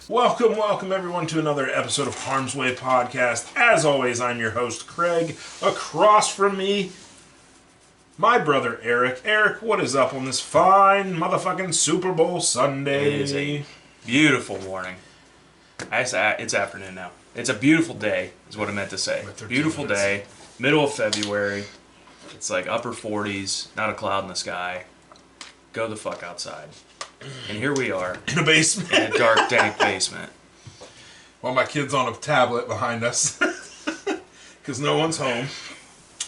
Welcome everyone to another episode of Harm's Way Podcast. As always, I'm your host, Craig. Across from me, my brother, Eric. Eric, what is up on this fine motherfucking Super Bowl Sunday? It is a beautiful morning. It's afternoon now. It's a beautiful day, is what I meant to say. Beautiful day, middle of February. It's like upper 40s, not a cloud in the sky. Go the fuck outside. And here we are. In a basement. In a dark, dank basement. While my kid's on a tablet behind us. Because no one's home.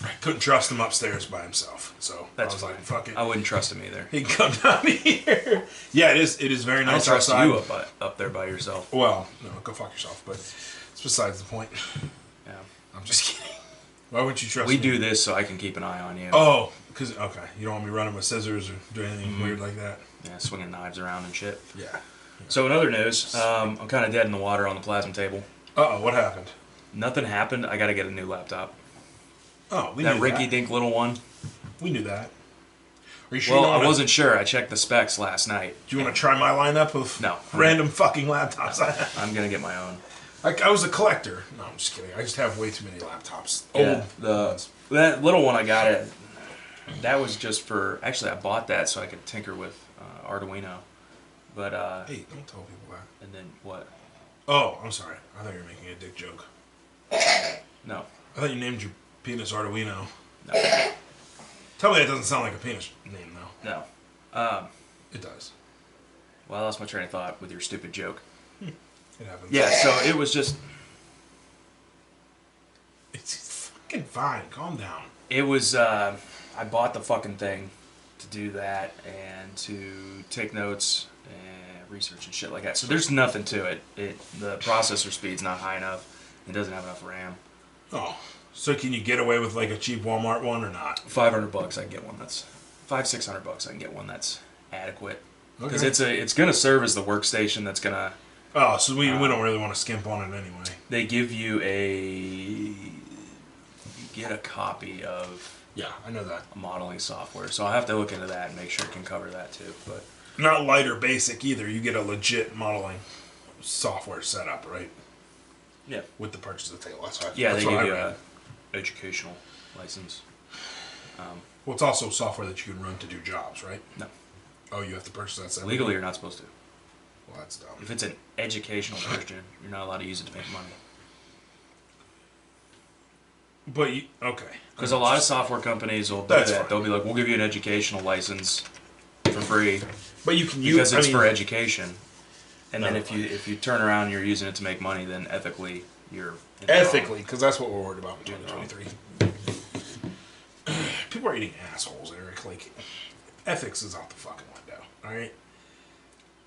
I couldn't trust him upstairs by himself. So That's I was fine. like, fuck it. I wouldn't trust him either. He can come down here. Yeah, it is very I nice trust outside. you up there by yourself. Well, no, go fuck yourself. But it's besides the point. Yeah. I'm just kidding. Why wouldn't you trust me? We do this so I can keep an eye on you. Oh, because, okay. You don't want me running with scissors or do anything weird like that? Yeah, swinging knives around and shit. Yeah. So in other news, I'm kind of dead in the water on the plasma table. Uh-oh, what happened? Nothing happened. I got to get a new laptop. Oh, we That knew Rinky that. Dink little one. We knew that. Are you sure you Well, don't I wanna, wasn't sure. I checked the specs last night. Do you want to try my lineup of No. random fucking laptops I have? I'm gonna get my own. I was a collector. No, I'm just kidding. I just have way too many laptops. Yeah, Old. that little one I got it. That was just for. Actually, I bought that so I could tinker with Arduino. But Hey, don't tell people that. and then what? Oh, I'm sorry. I thought you were making a dick joke. No. I thought you named your penis Arduino. No. Tell me that doesn't sound like a penis name, though. No. It does. Well, I lost my train of thought with your stupid joke. It happens. Yeah. So it was just. It's fucking fine. Calm down. It was. I bought the fucking thing to do that and to take notes and research and shit like that. So there's nothing to it. The processor speed's not high enough. It doesn't have enough RAM. Oh, so can you get away with like a cheap Walmart one or not? $500 I can get one that's $500-600 I can get one that's adequate because Okay. it's gonna serve as the workstation that's gonna. Oh, so we don't really want to skimp on it anyway. They give you you get a copy of Yeah, I know that. modeling software, so I'll have to look into that and make sure it can cover that too. But Not light or basic either. You get a legit modeling software setup, right? yeah, With the purchase of the table. That's what yeah, that's they what give I you read. a educational license. Well, it's also software that you can run to do jobs, right? No, Oh, you have to purchase that separately? legally you're not supposed to. Well, that's dumb. If it's an educational version, you're not allowed to use it to make money. But you, okay. Because a lot of software companies will do That's that. fine. They'll be like, "We'll give you an educational license for free But you can use because it's I for mean, education." And then No. if you turn around and you're using it to make money, then ethically you're in the ethically, because that's what we're worried about in 2023. People are eating assholes, Eric. Like, ethics is out the fucking window. All right. wrong.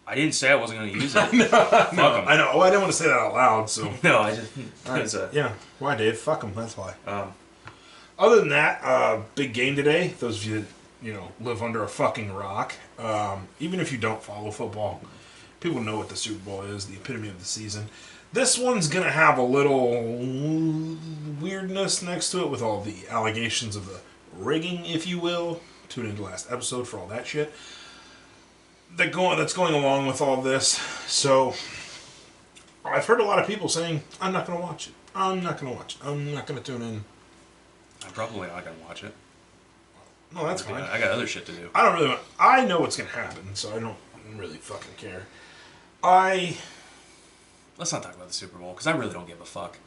I didn't say I wasn't going to use it. Fuck 'em. I know. Oh, I didn't want to say that out loud. So No, I just it's a, yeah. Why, Dave? Fuck them. That's why. um, Other than that, big game today. Those of you that live under a fucking rock. Even if you don't follow football, people know what the Super Bowl is, the epitome of the season. This one's gonna have a little weirdness next to it with all the allegations of the rigging, if you will. Tune into last episode for all that shit that's going along with all this. So I've heard a lot of people saying, "I'm not gonna watch it. I'm not gonna watch it. I'm not gonna tune in." I'm probably not going to watch it. No, that's fine. I got other shit to do. I don't really want... I know what's going to happen, so I don't really fucking care. Let's not talk about the Super Bowl because I really don't give a fuck.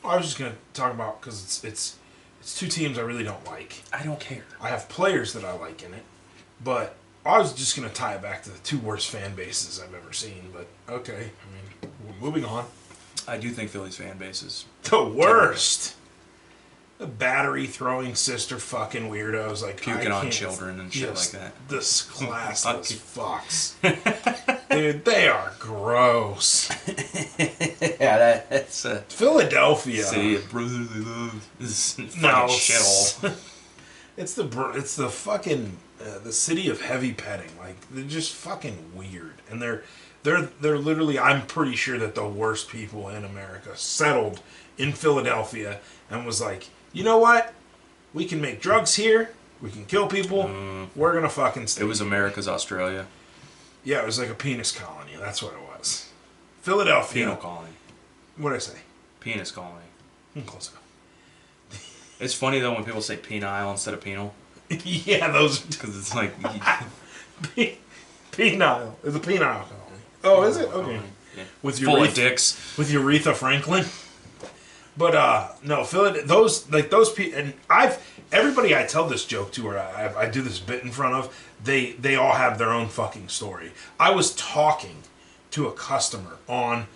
I was just going to talk about... Because it's two teams I really don't like. I don't care. I have players that I like in it. But I was just going to tie it back to the two worst fan bases I've ever seen. But, okay. I mean, we're moving on. I do think Philly's fan base is The worst! The battery throwing sister fucking weirdos like puking I on can't- children and shit just like that. This classless fucks. Dude, they are gross. Yeah, that's a Philadelphia. city of brotherly love. This is No, fucking shithole. it's the fucking the city of heavy petting. Like they're just fucking weird, and they're literally. I'm pretty sure that the worst people in America settled in Philadelphia and was like, you know what? We can make drugs here. We can kill people. We're gonna fucking stay. It was America's Australia. Yeah, it was like a penis colony. That's what it was. Philadelphia. Penal colony. What'd I say? Penis colony. Close enough. It's funny though when people say penile instead of penal. Yeah, those. Because it's like. Penile. It's a penile colony. Oh, is it? Okay. Yeah. With Full of dicks. With Aretha Franklin. But no, those people, and everybody I tell this joke to, or I do this bit in front of, they all have their own fucking story. I was talking to a customer on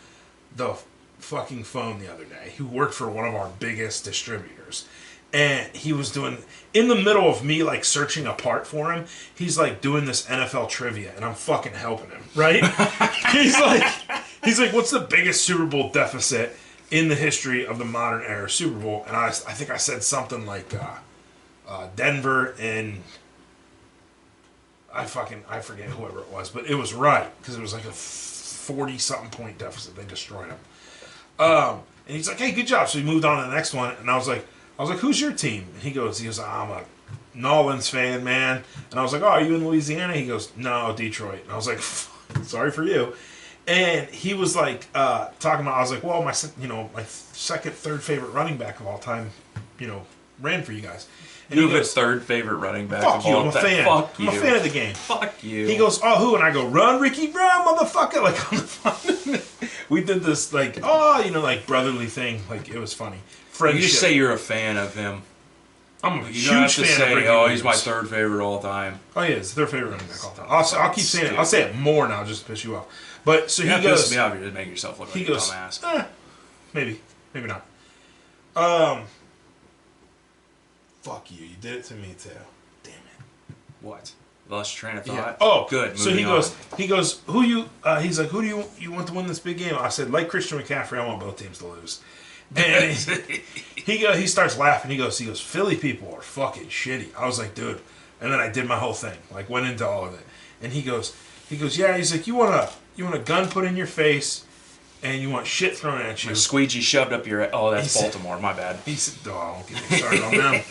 the fucking phone the other day who worked for one of our biggest distributors, and he was doing, in the middle of me like searching a part for him, he's like doing this NFL trivia, and I'm fucking helping him, right? he's like, what's the biggest Super Bowl deficit in the history of the modern era Super Bowl? And I think I said something like Denver and I forget whoever it was, but it was right because it was like a 40-something point deficit. They destroyed him. And he's like, "Hey, good job." So he moved on to the next one, and I was like, "Who's your team?" And he goes, "I'm a Nolans fan, man." And I was like, "Oh, are you in Louisiana?" He goes, "No, Detroit." And I was like, "Sorry for you." And he was like talking about. I was like, "Well, my second, third favorite running back of all time, ran for you guys." And you have a third favorite running back fuck of you, all I'm a time. fan. Fuck I'm you. a fan of the game. Fuck you. He goes, "Oh, who?" And I go, "Run, Ricky, run, motherfucker!" Like on the phone. We did this like brotherly thing. Like it was funny. Friendship. You just say you're a fan of him. I'm a You huge don't have to fan say, of Ricky "Oh, Williams. he's my third favorite all time." Oh, yeah, it's their favorite running back all time. I'll keep saying it. I'll say it more now just to piss you off. But so You're he not goes. pissing me off. You're just making yourself look like He a goes. dumbass. Maybe not. Fuck you. You did it to me too. Damn it. What? Lost your train of thought. Yeah. Oh, good. So moving on. he goes. Who you? He's like, who do you want to win this big game? I said, like Christian McCaffrey, I want both teams to lose. And he starts laughing. He goes, Philly people are fucking shitty. I was like, dude. And then I did my whole thing, like went into all of it. And he goes, yeah. He's like, you want a gun put in your face, and you want shit thrown at you. A squeegee shoved up your. Oh, that's He said- Baltimore. My bad. He said, "Oh, don't get me started on them."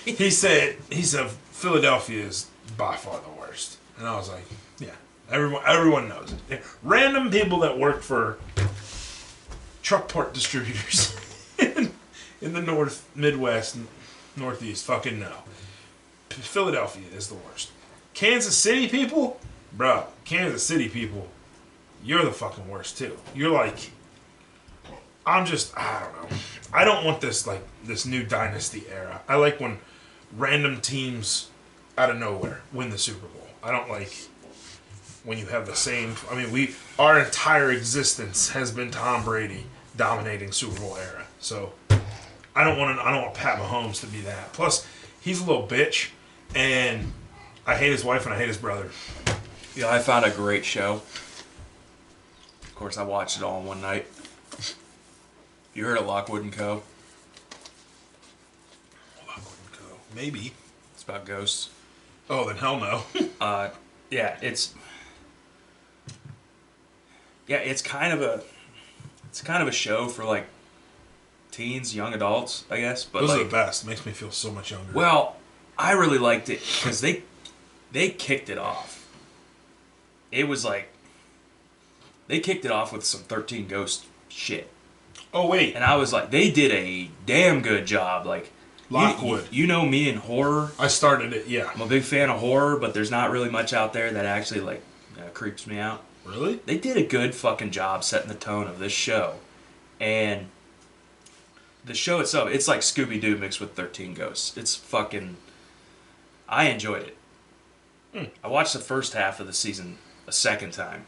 He said, Philadelphia is by far the worst. And I was like, yeah, everyone knows it. Random people that work for truck part distributors in the North, Midwest, Northeast fucking know. Philadelphia is the worst. Kansas City people, bro, Kansas City people, you're the fucking worst too. You're like, I don't know. I don't want this new dynasty era. I like when random teams out of nowhere win the Super Bowl. I don't like when you have the same. I mean, our entire existence has been Tom Brady dominating Super Bowl era. So I don't want Pat Mahomes to be that. Plus, he's a little bitch, and I hate his wife and I hate his brother. Yeah, I found a great show. Of course, I watched it all in one night. You heard of Lockwood and Co? Lockwood and Co. Maybe. It's about ghosts. Oh, then hell no. Yeah, it's kind of a show for like teens, young adults, I guess. But those are like, the best. It makes me feel so much younger. well, I really liked it because they kicked it off. It was like they kicked it off with some 13 Ghosts shit. Oh wait, And I was like, they did a damn good job. Like Lockwood. You know me in horror. I started it. Yeah. I'm a big fan of horror, but there's not really much out there that actually like creeps me out. Really? They did a good fucking job setting the tone of this show, and the show itself, it's like Scooby-Doo mixed with 13 Ghosts. It's fucking. I enjoyed it. I watched the first half of the season a second time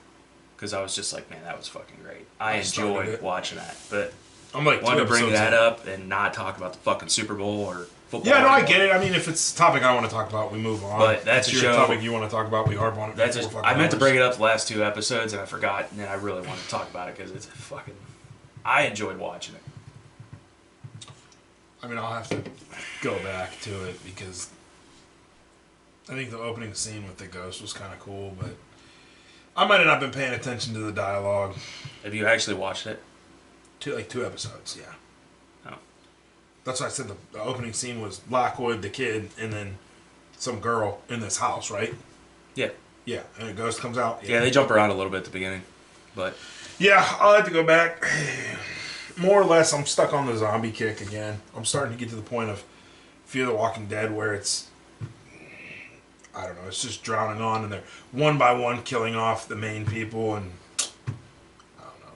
because I was just like, man, that was fucking great. I enjoyed watching that, but I'm like, wanted to bring that in. up and not talk about the fucking Super Bowl or football. Yeah, no, I anymore. get it. I mean, if it's a topic I want to talk about, we move on. But that's if a it's your show- topic you want to talk about, we harp on it. That's for just, 4 or 5 I meant to hours. bring it up the last 2 episodes and I forgot, and then I really wanted to talk about it because it's fucking. I enjoyed watching it. I mean, I'll have to go back to it because I think the opening scene with the ghost was kind of cool, but I might have not been paying attention to the dialogue. Have you actually watched it? 2 episodes, yeah. Oh. That's why I said the opening scene was Lockwood, the kid, and then some girl in this house, right? Yeah. Yeah, and a ghost comes out. Yeah, they jump around a little bit at the beginning. But yeah, I'll have to go back. More or less, I'm stuck on the zombie kick again. I'm starting to get to the point of Fear the Walking Dead where it's, I don't know, it's just drowning on and they're one by one killing off the main people and I don't know.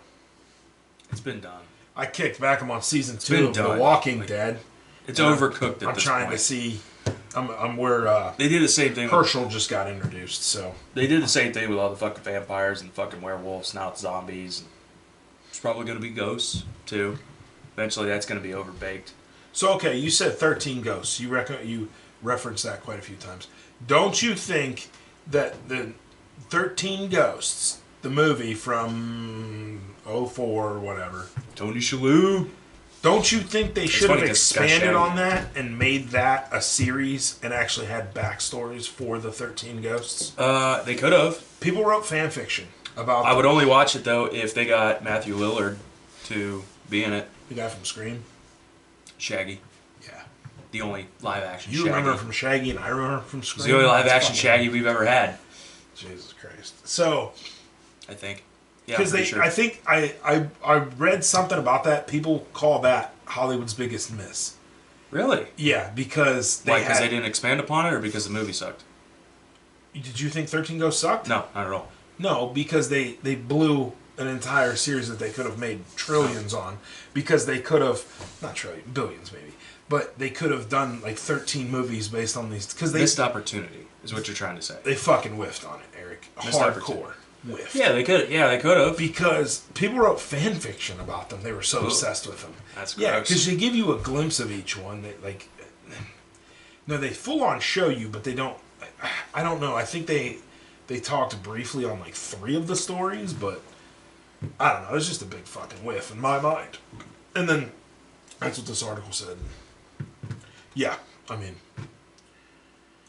it's been done. I kicked back. I'm on season 2 been of done. The Walking Like, Dead. It's overcooked at I'm this trying point. to see. I'm where They did the same thing. Herschel just got introduced. So They did the same thing with all the fucking vampires and fucking werewolves. Now it's zombies. It's probably going to be ghosts too. Eventually, that's going to be overbaked. so okay, you said 13 Ghosts. You referenced that quite a few times. Don't you think that the 13 Ghosts, the movie from '04 or whatever, Tony Shalhoub. don't you think they should have funny 'cause Scott expanded Shaggy. on that and made that a series and actually had backstories for the 13 Ghosts? They could have. People wrote fan fiction about I would only watch it though if they got Matthew Lillard to be in it. the guy from Scream. Shaggy, Yeah. the only live action. You Shaggy. remember him from Shaggy and I remember him from It's Scream. the only live That's action fucking- Shaggy we've ever had. Jesus Christ. So, I think. Yeah, because I'm they, pretty sure. I think I read something about that. People call that Hollywood's biggest miss. Really? Yeah, because they Why? Because had. they didn't expand upon it, or because the movie sucked? Did you think 13 Ghosts sucked? No, not at all. No, because they blew an entire series that they could have made trillions on. Because they could have, not trillions, billions maybe, but they could have done like 13 movies based on these. Because they Missed opportunity is what you're trying to say. they fucking whiffed on it, Eric. Missed opportunity. Hardcore whiffed. Yeah, they could. Yeah, they could have. Because people wrote fan fiction about them. They were so Ugh. obsessed with them. That's Yeah, gross. because they give you a glimpse of each one. They like, no, they full on show you, but they don't. I don't know. I think they talked briefly on like 3 of the stories, but I don't know. It was just a big fucking whiff in my mind. And then that's what this article said. Yeah, I mean,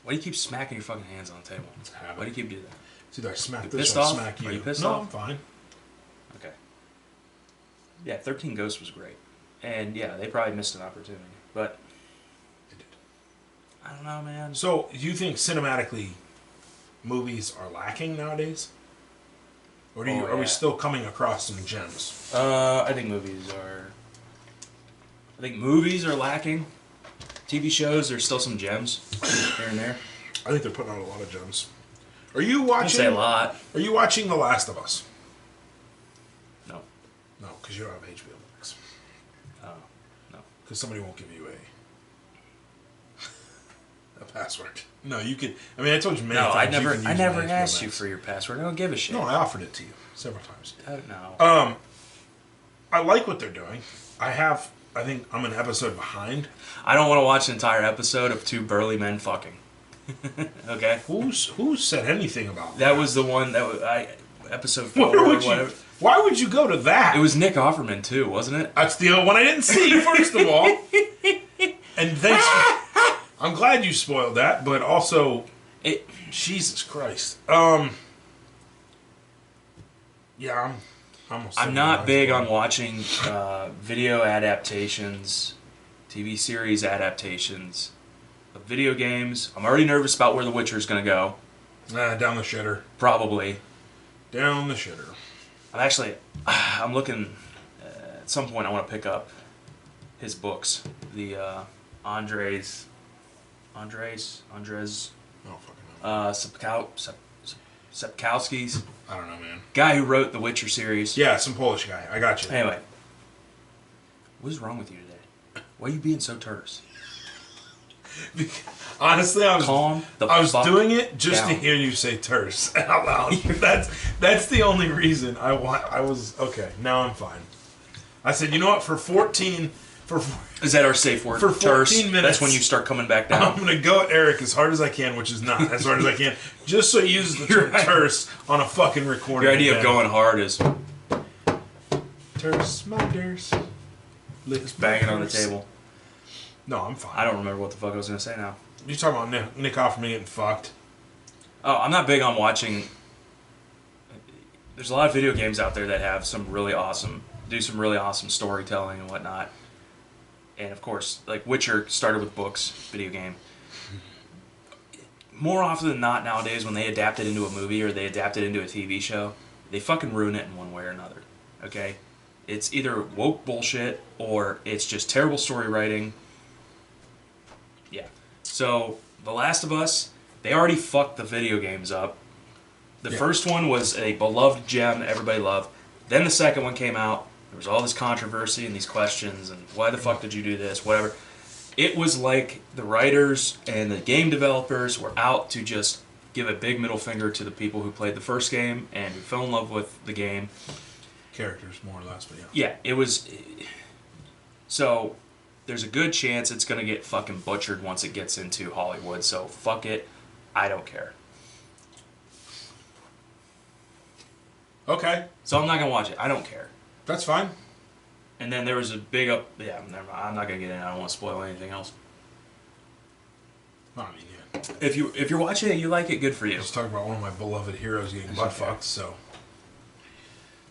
Why do you keep smacking your fucking hands on the table? it's a habit. Why do you keep doing that? It's either I smack You this pissed or I off? smack you. Are you pissed no, off? I'm fine. Okay. Yeah, 13 Ghosts was great. And yeah, they probably missed an opportunity. But They did. I don't know, man. So, do you think cinematically movies are lacking nowadays? Or do you, are we Yeah. still coming across some gems? I think movies are lacking. TV shows, there's still some gems here and there. I think they're putting out a lot of gems. Are you I wouldn't watching? say a lot. Are you watching The Last of Us? No. No, because you don't have HBO Max. Oh, no. Because somebody won't give you a password. No, you could. I mean, I told you many No, times. I never asked you for your password. I don't give a shit. No, I offered it to you several times. No. I like what they're doing. I think I'm an episode behind. I don't want to watch an entire episode of 2 burly men fucking. Okay? Who said anything about That was the one episode 4 Where or would whatever. you? Why would you go to that? It was Nick Offerman too, wasn't it? That's the one I didn't see, first of all. And thanks. I'm glad you spoiled that, but also, Jesus Christ. Yeah, I'm not big on watching video adaptations, TV series adaptations of video games. I'm already nervous about where The Witcher is going to go. Down the shitter. Probably. Down the shitter. I'm looking, at some point I want to pick up his books. The Andres, I don't fucking know. Sapkowski's I don't know, man. guy who wrote the Witcher series. Yeah, some Polish guy. I got you. Anyway, what is wrong with you today? Why are you being so terse? Honestly, I was Calm the I was fuck doing it just to down. hear you say terse out loud. That's the only reason I was okay. Now I'm fine. I said, you know what? For 14, Is that our safe word? For 14 terse. minutes. That's when you start coming back I'm down. gonna go at Eric as hard as I can, which is not as hard as I can, just so he uses the term Right. terse on a fucking recording. Your idea of again. going hard is terse, my terse, just banging on the table. No, I'm fine. I don't remember what the fuck I was going to say now. You talking about Nick Offerman getting fucked? Oh, I'm not big on watching. There's a lot of video games out there that have some really awesome storytelling and whatnot. And of course, like Witcher started with books, video game. More often than not nowadays, when they adapt it into a movie or they adapt it into a TV show, they fucking ruin it in one way or another. Okay? It's either woke bullshit or it's just terrible story writing. Yeah. So, The Last of Us, they already fucked the video games up. The first one was a beloved gem that everybody loved. Then the second one came out. There was all this controversy and these questions and why the fuck did you do this, whatever. It was like the writers and the game developers were out to just give a big middle finger to the people who played the first game and who fell in love with the game. Characters, more or less, but yeah. Yeah, it was... So, there's a good chance it's going to get fucking butchered once it gets into Hollywood, so fuck it. I don't care. Okay. So I'm not going to watch it. I don't care. That's fine. And then there was a big up... Yeah, never mind. I'm not going to get in. I don't want to spoil anything else. I mean, yeah. If you're watching it, you like it, good for you. Just talking about one of my beloved heroes getting butt fucked, so...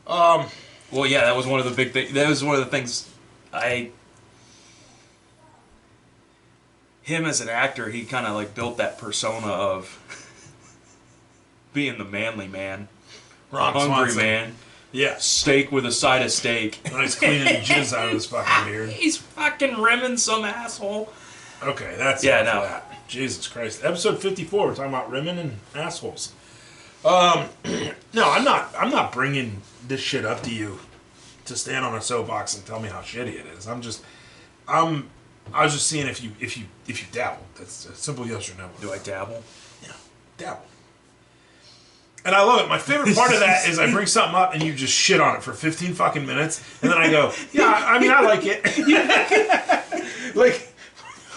Well, yeah, that was one of the big things. That was one of the things him as an actor, he kind of like built that persona of being the manly man, Ron hungry Swanson. man, Yeah. steak with a side of steak. When he's cleaning jizz out of his fucking beard. He's fucking rimming some asshole. Okay, that's Yeah, enough no. of that. Jesus Christ. Episode 54, we're talking about rimming and assholes. No, I'm not bringing this shit up to you to stand on a soapbox and tell me how shitty it is. I was just seeing if you dabble. That's a simple yes or no. Do I dabble? Yeah, dabble. And I love it. My favorite part of that is I bring something up and you just shit on it for 15 fucking minutes, and then I go, yeah, I mean, I like it. Like,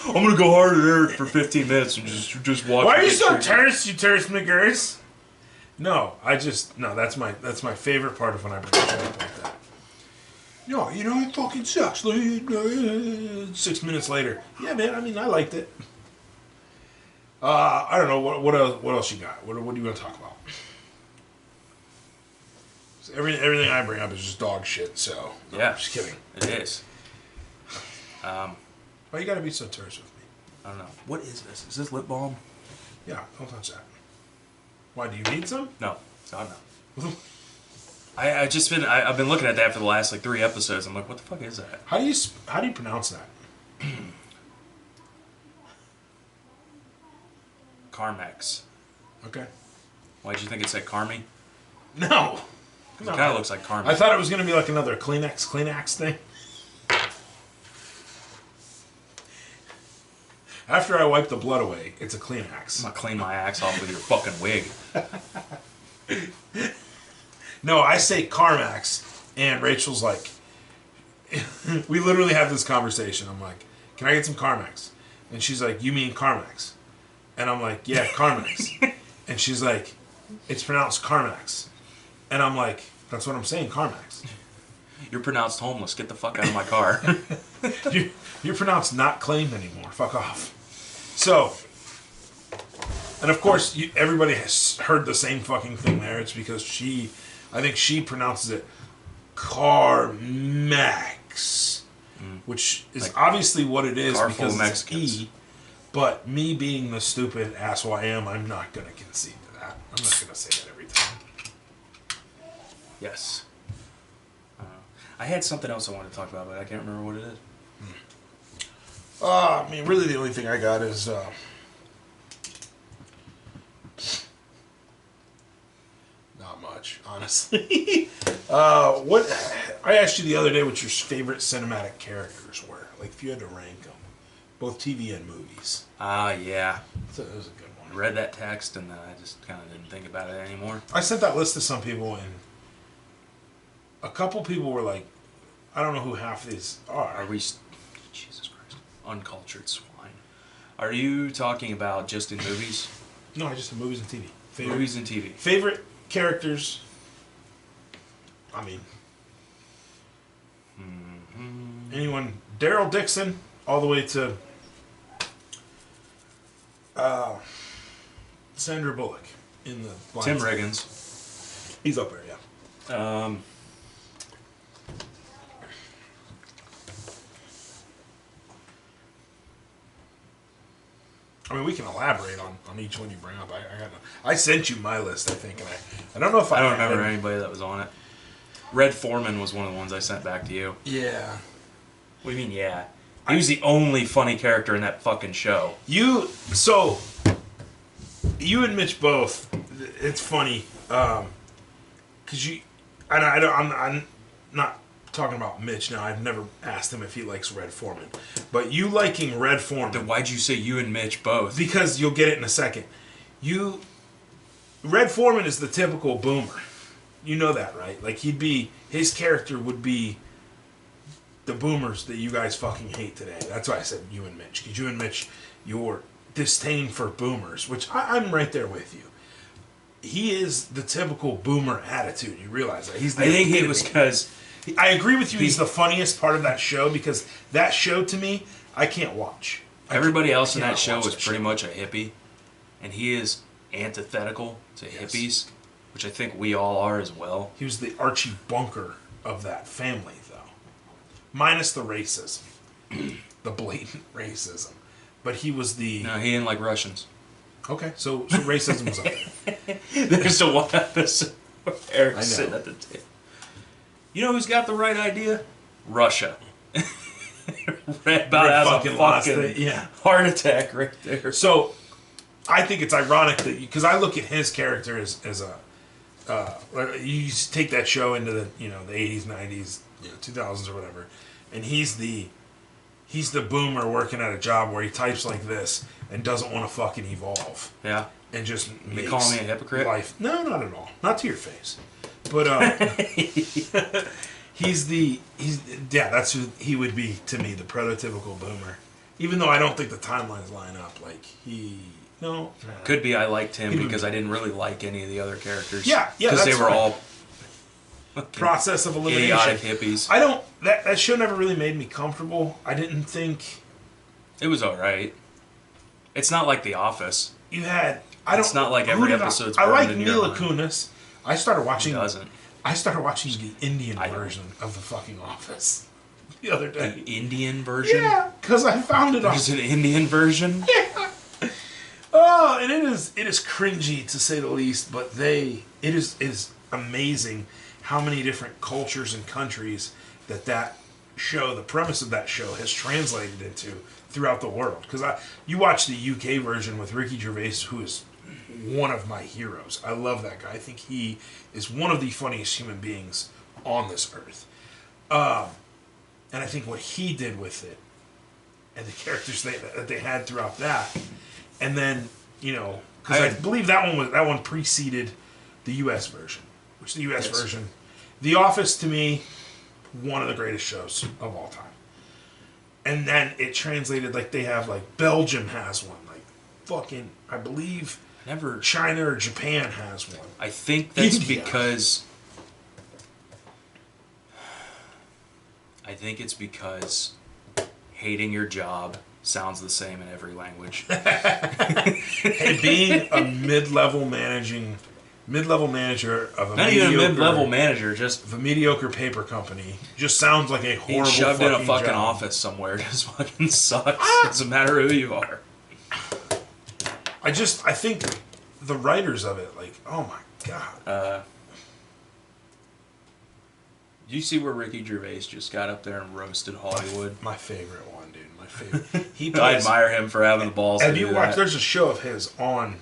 I'm gonna go hard at Eric for 15 minutes and just watch. why are you so terse, you terse McGirls? No, that's my favorite part of when I bring shit up like that. No, it fucking sucks. 6 minutes later, yeah, man. I mean, I liked it. I don't know what else you got. What do you want to talk about? So everything I bring up is just dog shit. So no, Yeah, I'm just kidding. It is. Why you gotta be so terse with me? I don't know. What is this? Is this lip balm? Yeah, don't touch that. Why, do you need some? No, God no. I've been looking at that for the last like 3 episodes. I'm like, what the fuck is that? How do you pronounce that? Carmex. Okay. Why'd you think it said Carmi? No. It kind of looks like Carmi. I thought it was going to be like another Kleenex thing. After I wipe the blood away, it's a Kleenex. I'm gonna clean my axe off with your fucking wig. No, I say Carmax, and Rachel's like, we literally have this conversation. I'm like, can I get some Carmax? And she's like, you mean Carmax? And I'm like, yeah, Carmax. And she's like, it's pronounced Carmax. And I'm like, that's what I'm saying, Carmax. You're pronounced homeless. Get the fuck out of my car. You're pronounced not claimed anymore. Fuck off. So, and of course, everybody has heard the same fucking thing there. It's because I think she pronounces it Carmax, which is like obviously what it is car full because of it's Mexicans. E. But me being the stupid asshole I am, I'm not going to concede to that. I'm not going to say that every time. Yes. I had something else I wanted to talk about, but I can't remember what it is. I mean, really the only thing I got is... not much, honestly. What I asked you the other day what your favorite cinematic characters were. Like, if you had to rank them. Both TV and movies. Yeah. So that was a good one. I read that text and I just kind of didn't think about it anymore. I sent that list to some people, and a couple people were like, I don't know who half these are. Are we... Jesus Christ. Uncultured swine. Are you talking about just in movies? No, I just said movies and TV. Movies and TV. Favorite characters. I mean, anyone. Daryl Dixon, all the way to Sandra Bullock in the Blind Tim Side. Riggins. He's up there, yeah. I mean, we can elaborate on each one you bring up. I sent you my list, I think, and I don't know if I don't remember anybody that was on it. Red Foreman was one of the ones I sent back to you. Yeah. What do you mean, yeah? He was the only funny character in that fucking show. You and Mitch both. It's funny, because I'm not talking about Mitch now. I've never asked him if he likes Red Foreman, but you liking Red Foreman. Then why'd you say you and Mitch both? Because you'll get it in a second. Red Foreman is the typical boomer. You know that, right? Like his character would be the boomers that you guys fucking hate today. That's why I said you and Mitch. Because you and Mitch, your disdain for boomers, which I'm right there with you. He is the typical boomer attitude. You realize that? I think it was because... I agree with you. He's the funniest part of that show because that show, to me, I can't watch. Everybody else in that show was pretty much a hippie. And he is antithetical to hippies, which I think we all are as well. He was the Archie Bunker of that family, though. Minus the racism. The blatant racism. But he was the... No, he didn't like Russians. Okay, so racism was up there. There's a one episode where Eric's sitting at the table. You know who's got the right idea? Russia. About to have a fucking heart attack right there. So, I think it's ironic that... Because I look at his character as a... you take that show into the the 80s, 90s, 2000s or whatever, and he's the boomer working at a job where he types like this and doesn't want to fucking evolve. Yeah. And just They call me a hypocrite? No, not at all. Not to your face. But that's who he would be to me, the prototypical boomer. Even though I don't think the timelines line up. Like Could be I liked him because I didn't really like any of the other characters. Yeah, because they were all process of elimination. Idiotic hippies. I don't. That show never really made me comfortable. I didn't think it was all right. It's not like The Office. It's not like every episode's. I like Mila Kunis. I started watching. Who doesn't? I started watching the Indian version of the fucking Office the other day. The Indian version? Yeah, because I found it. There's an Indian version. Yeah. Oh, and it is cringy to say the least, but it is amazing how many different cultures and countries that show, the premise of that show has translated into throughout the world. Because you watch the UK version with Ricky Gervais, who is one of my heroes. I love that guy. I think he is one of the funniest human beings on this earth. And I think what he did with it, and the characters that they had throughout that, and then because I believe that one preceded the U.S. version, which the U.S. version, The Office to me, one of the greatest shows of all time. And then it translated they have Belgium has one, fucking I believe. China or Japan has one. I think that's because... I think it's because hating your job sounds the same in every language. Hey, being a mid-level manager of a not even a mid-level manager, just of a mediocre paper company, just sounds like a horrible being shoved in a fucking job. office somewhere just fucking sucks. It doesn't matter who you are. I think the writers of it, oh my god. Did you see where Ricky Gervais just got up there and roasted Hollywood? My favorite one, dude. My favorite. I admire him for having the balls to do that. Have you watched? There's a show of his on,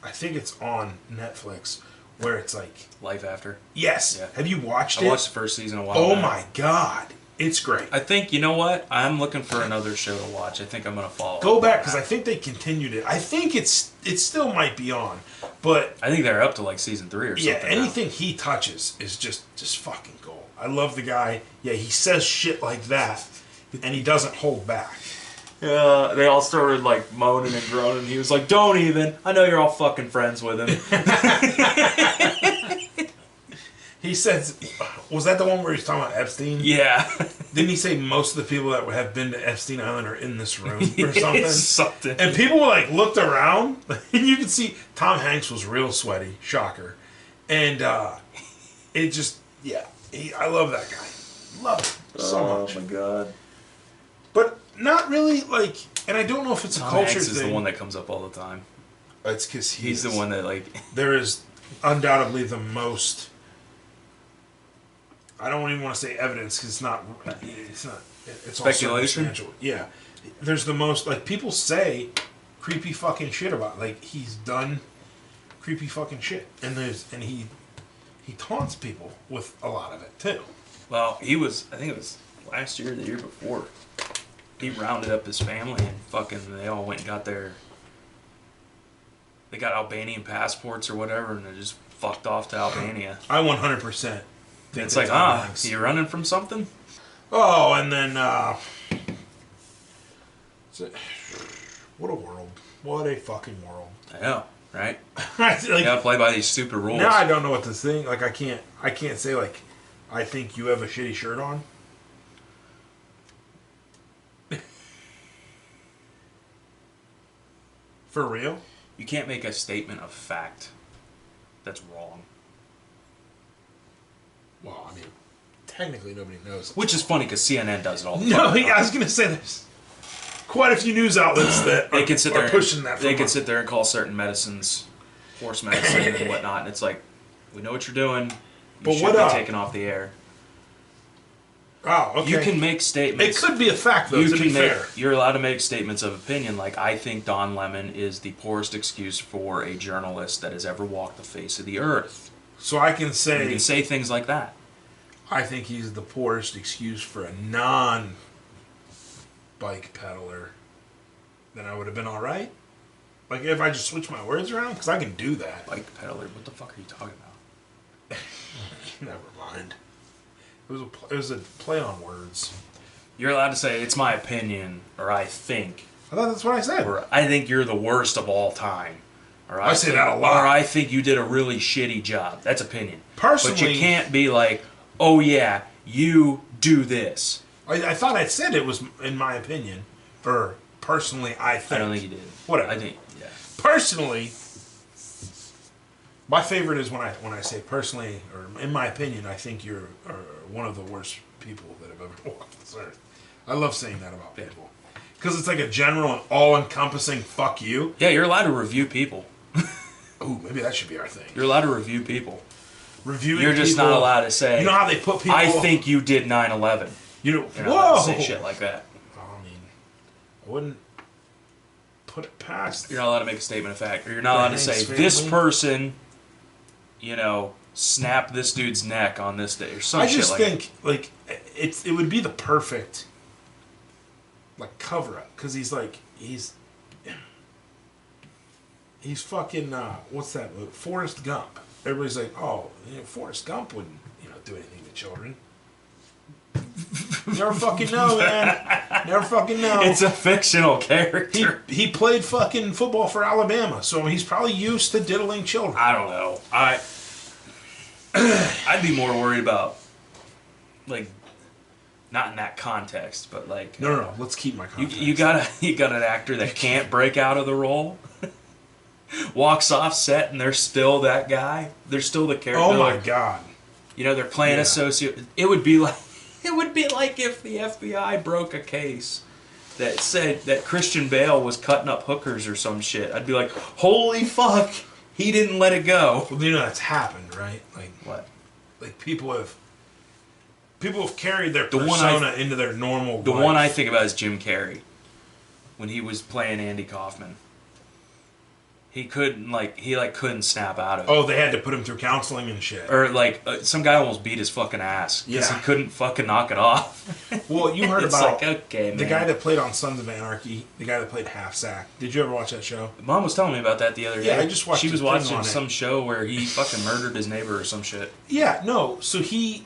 I think it's on Netflix, where it's Life After. Yes. Yeah. Have you watched it? I watched the first season a while back. back. My god. It's great. I think, you know what? I'm looking for another show to watch. I think I'm going to follow. Go back, because I think they continued it. I think it still might be on, but... I think they're up to season 3 or something. Yeah, anything he touches is just fucking gold. I love the guy. Yeah, he says shit like that, and he doesn't hold back. They all started moaning and groaning. He was like, don't even. I know you're all fucking friends with him. He says, was that the one where he's talking about Epstein? Yeah. Didn't he say most of the people that have been to Epstein Island are in this room or something? Something. And people looked around, and you could see Tom Hanks was real sweaty. Shocker. And it just, I love that guy. Love him so much. Oh my god. But Not really, like, and I don't know if it's Tom a culture Hanks thing. is the one that comes up all the time. It's because he's the one that, like... There is undoubtedly the most... I don't even want to say evidence, because it's not... It's speculation? All circumstantial. Yeah. There's the most... Like, people say creepy fucking shit about... Like, he's done creepy fucking shit. And he taunts people with a lot of it, too. Well, he was... I think it was last year or the year before. He rounded up his family and fucking... They all went and got their... They got Albanian passports or whatever, and they just fucked off to Albania. I 100%. It's like, you running from something? Oh, and then, what a world. What a fucking world. I know, right? Like, You gotta play by these stupid rules. Now I don't know what to think. Like, I can't say, like, I think you have a shitty shirt on. For real? You can't make a statement of fact that's wrong. Well, I mean, technically nobody knows. Which is funny because CNN does it all the No, time. I was going to say there's quite a few news outlets that They can sit there are pushing that. They can sit there and call certain medicines horse medicine and whatnot, and it's like, we know what you're doing. You should be taken off the air. Oh, okay. You can make statements. It could be a fact, though, to be fair. You're allowed to make statements of opinion, like, I think Don Lemon is the poorest excuse for a journalist that has ever walked the face of the earth. So I can say... You can say things like that. I think he's the poorest excuse for a non-bike peddler. Then I would have been all right. Like, if I just switch my words around, because I can do that. Bike peddler? What the fuck are you talking about? Never mind. It was a play on words. You're allowed to say, it's my opinion, or I think. I thought that's what I said. Or I think you're the worst of all time. Or I say that a lot. Or I think you did a really shitty job. That's opinion. Personally... But you can't be like, oh yeah, you do this. I thought I said it was, in my opinion, or personally, I think. I don't think you did. Whatever. I think, yeah. Personally... My favorite is when I say personally, or in my opinion, I think you're one of the worst people that have ever walked this earth. I love saying that about people. Because it's like a general and all-encompassing fuck you. Yeah, you're allowed to review people. Ooh, maybe that should be our thing. You're allowed to review people. Reviewing You're just people, not allowed to say, you know how they put people... I think you did 9/11. You know, You're not allowed to say shit like that. I mean, I wouldn't put it past... You're not allowed to make a statement of fact. Or you're not allowed to say, this person... You know, snap this dude's neck on this day or some shit like that. I just think, like, it would be the perfect, like, cover-up. Because he's fucking, what's that movie? Forrest Gump. Everybody's like, oh, Forrest Gump wouldn't, do anything to children. Never fucking know, man. Never fucking know. It's a fictional character. He played fucking football for Alabama, so he's probably used to diddling children. I don't know. I'd be more worried about, like, not in that context, but like. No. Let's keep my context. You got an actor that can't break out of the role. Walks off set and they're still that guy. They're still the character. Oh my god. They're playing a socio. It would be like if the FBI broke a case that said that Christian Bale was cutting up hookers or some shit. I'd be like, holy fuck, he didn't let it go. Well, that's happened, right? Like what? Like people have carried their persona into their normal life. The one I think about is Jim Carrey when he was playing Andy Kaufman. He couldn't snap out of it. Oh, they had to put him through counseling and shit. Or some guy almost beat his fucking ass because he couldn't fucking knock it off. Well, you heard about the guy that played on Sons of Anarchy, the guy that played Half Sack. Did you ever watch that show? Mom was telling me about that the other day. Yeah, I just watched. She was watching some show where he fucking murdered his neighbor or some shit. Yeah, no. So he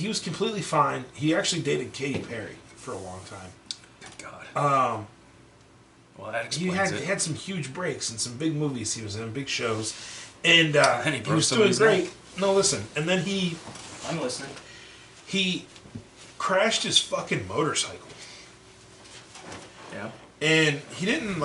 was completely fine. He actually dated Katy Perry for a long time. Good God. Well, that explains he had some huge breaks in some big movies. He was in big shows, and he was doing great. No, listen, and then I'm listening. He crashed his fucking motorcycle. Yeah. And he didn't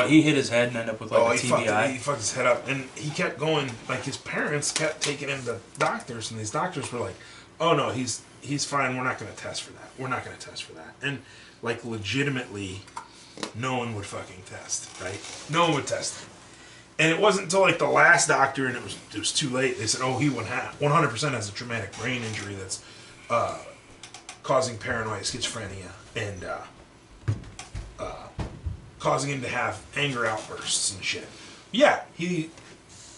he hit his head and ended up with a TBI. He fucked his head up, and he kept going. Like his parents kept taking him to doctors, and these doctors were like, "Oh no, he's he's fine. We're not going to test for that. We're not going to test for that. And like legitimately, no one would fucking test, right? No one would test him. And it wasn't until like the last doctor, and it was too late. They said, "Oh, he 100% has a traumatic brain injury that's causing paranoia, schizophrenia, and causing him to have anger outbursts and shit." Yeah,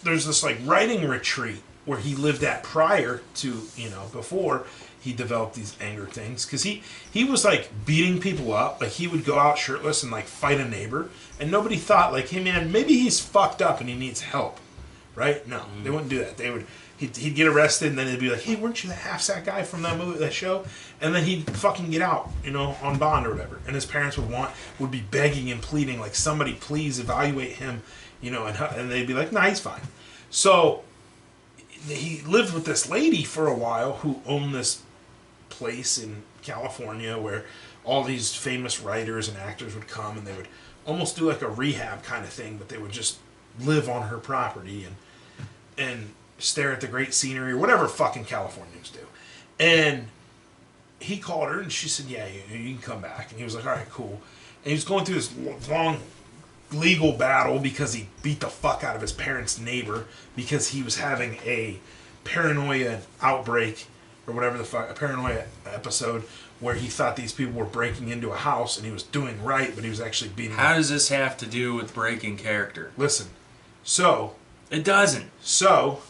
there's this like writing retreat where he lived at prior to, before he developed these anger things, because he was like beating people up. Like he would go out shirtless and like fight a neighbor, and nobody thought like, hey man, maybe he's fucked up and he needs help, right? No, they wouldn't do that. He'd get arrested, and then they'd be like, hey, weren't you the half-sack guy from that show? And then he'd fucking get out, on bond or whatever. And his parents would be begging and pleading, like, somebody please evaluate him, and they'd be like, nah, he's fine. So he lived with this lady for a while who owned this place in California where all these famous writers and actors would come, and they would almost do like a rehab kind of thing, but they would just live on her property and stare at the great scenery or whatever fucking Californians do. And he called her and she said, yeah, you can come back. And he was like, all right, cool. And he was going through this long legal battle because he beat the fuck out of his parents' neighbor because he was having a paranoia outbreak or whatever the fuck, a paranoia episode where he thought these people were breaking into a house and he was doing right, but he was actually beating them. How does this have to do with breaking character? Listen, so... It doesn't. So...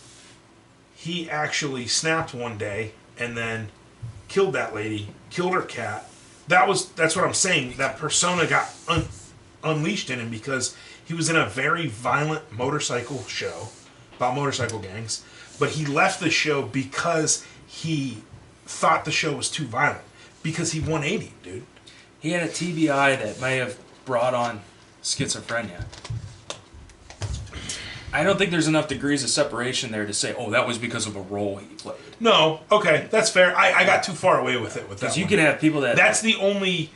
he actually snapped one day and then killed that lady, killed her cat. That's what I'm saying. That persona got unleashed in him because he was in a very violent motorcycle show about motorcycle gangs, but he left the show because he thought the show was too violent because he 180, dude. He had a TBI that may have brought on schizophrenia. I don't think there's enough degrees of separation there to say, oh, that was because of a role he played. No, okay, that's fair. I got too far away with it with that. Because you can have people that... That's the only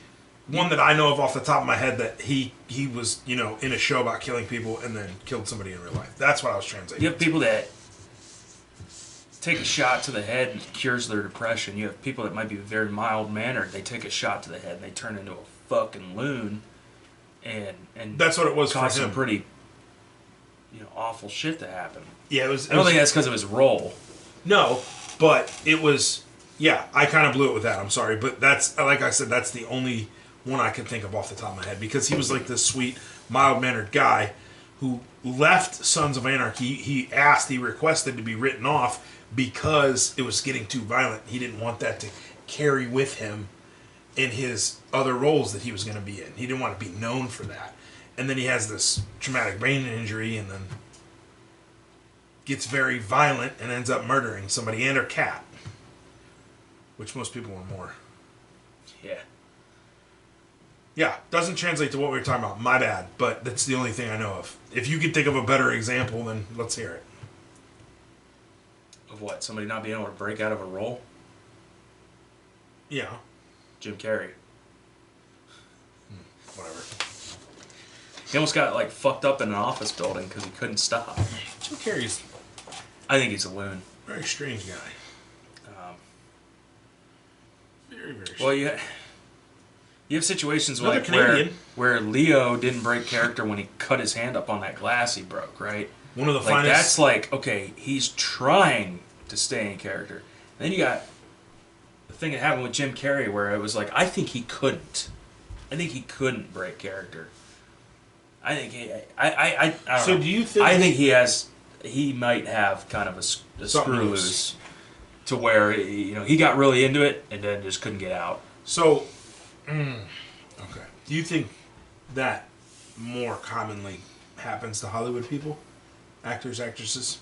one that I know of off the top of my head that he was, in a show about killing people and then killed somebody in real life. That's what I was translating. You have people that take a shot to the head and cures their depression. You have people that might be very mild-mannered. They take a shot to the head and they turn into a fucking loon. And that's what it was for him. Cause some pretty... awful shit to happen. Yeah, it was. I don't think that's because of his role. No, but it was. Yeah, I kind of blew it with that. I'm sorry, but that's like I said. That's the only one I can think of off the top of my head because he was like this sweet, mild-mannered guy who left Sons of Anarchy. He requested to be written off because it was getting too violent. He didn't want that to carry with him in his other roles that he was going to be in. He didn't want to be known for that. And then he has this traumatic brain injury and then gets very violent and ends up murdering somebody and her cat. Which most people are more. Yeah. Yeah, doesn't translate to what we were talking about. My bad, but that's the only thing I know of. If you could think of a better example, then let's hear it. Of what? Somebody not being able to break out of a role? Yeah. Jim Carrey. Whatever. He almost got fucked up in an office building because he couldn't stop. Jim Carrey's... I think he's a loon. Very strange guy. Very, very strange. Well, you have situations where Leo didn't break character when he cut his hand up on that glass he broke, right? One of the finest... That's okay, he's trying to stay in character. And then you got the thing that happened with Jim Carrey where it was I think he couldn't. I think he couldn't break character. I think I don't know. Do you think... I think he might have kind of a screw loose to where, he got really into it and then just couldn't get out. So, okay. Do you think that more commonly happens to Hollywood people? Actors, actresses?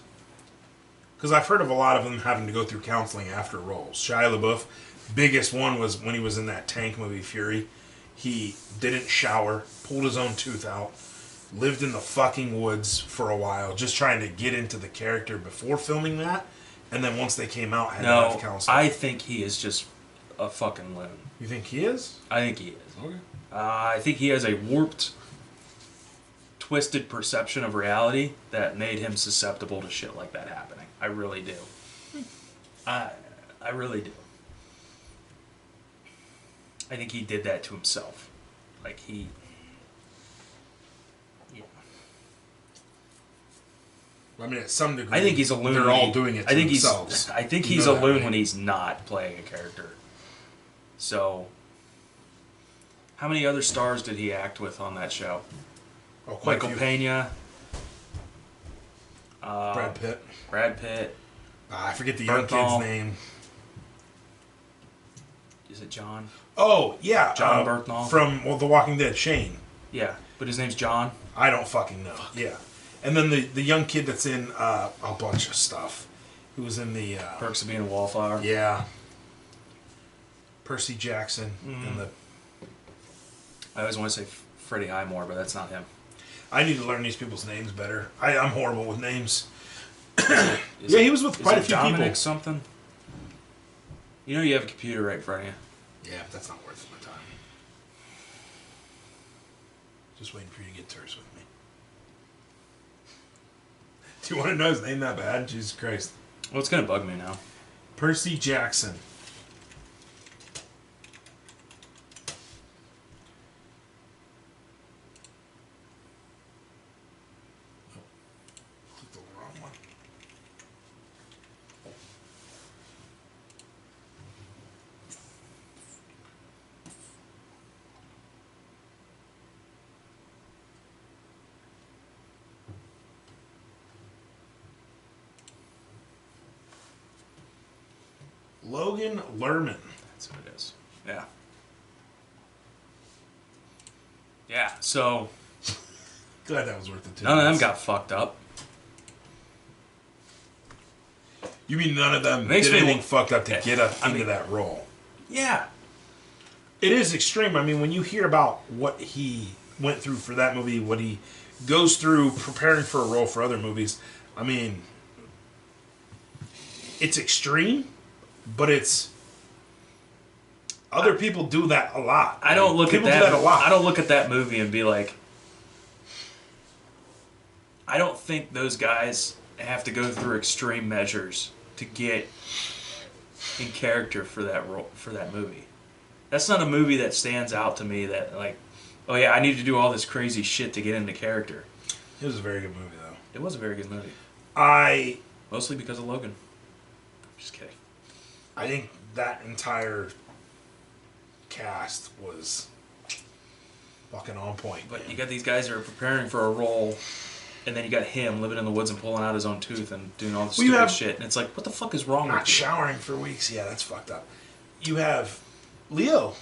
Because I've heard of a lot of them having to go through counseling after roles. Shia LaBeouf, biggest one was when he was in that Tank movie, Fury. He didn't shower, pulled his own tooth out, lived in the fucking woods for a while, just trying to get into the character before filming that, and then once they came out, had to have counseling. I think he is just a fucking loon. You think he is? I think he is. Okay. I think he has a warped, twisted perception of reality that made him susceptible to shit like that happening. I really do. I really do. I think he did that to himself. Like he. Yeah. I mean, at some degree, I think he's a loon. They're all doing it to themselves. I think he's a loon when he's not playing a character. So, how many other stars did he act with on that show? Oh, quite Michael Pena. Brad Pitt. Brad Pitt. I forget the young kid's name. Is it John? Oh, yeah. John Bernthal. From The Walking Dead, Shane. Yeah, but his name's John? I don't fucking know. Yeah. And then the young kid that's in a bunch of stuff. Who was in the... Perks of Being a Wallflower? Yeah. Percy Jackson. And I always want to say Freddie Highmore, but that's not him. I need to learn these people's names better. I'm horrible with names. Yeah, he was with quite a few Dominic people. Something? You know you have a computer right in front of you. Yeah, but that's not worth my time. Just waiting for you to get terse with me. Do you want to know his name that bad? Jesus Christ. Well, it's going to bug me now. Percy Jackson. Oh, clicked the wrong one. Logan Lerman. That's what it is. Yeah. Yeah, so Glad that was worth it too. none of them got fucked up. You mean none of them Makes did me anything wa- fucked up to get up into that role? Yeah. It is extreme. I mean, when you hear about what he went through for that movie, what he goes through preparing for a role for other movies, I mean, it's extreme, but it's other people do that a lot. I don't look at People that. do that a lot. I don't look at that movie and be like, I don't think those guys have to go through extreme measures to get in character for that role, for that movie. That's not a movie that stands out to me that like, oh yeah, I need to do all this crazy shit to get into character. It was a very good movie, though. It was a very good movie. Mostly because of Logan. Just kidding. I think that entire cast was fucking on point. But you got these guys that are preparing for a role, and then you got him living in the woods and pulling out his own tooth and doing all this stupid shit. And it's like, what the fuck is wrong Not with you? showering for weeks. Yeah, that's fucked up. You have Leo.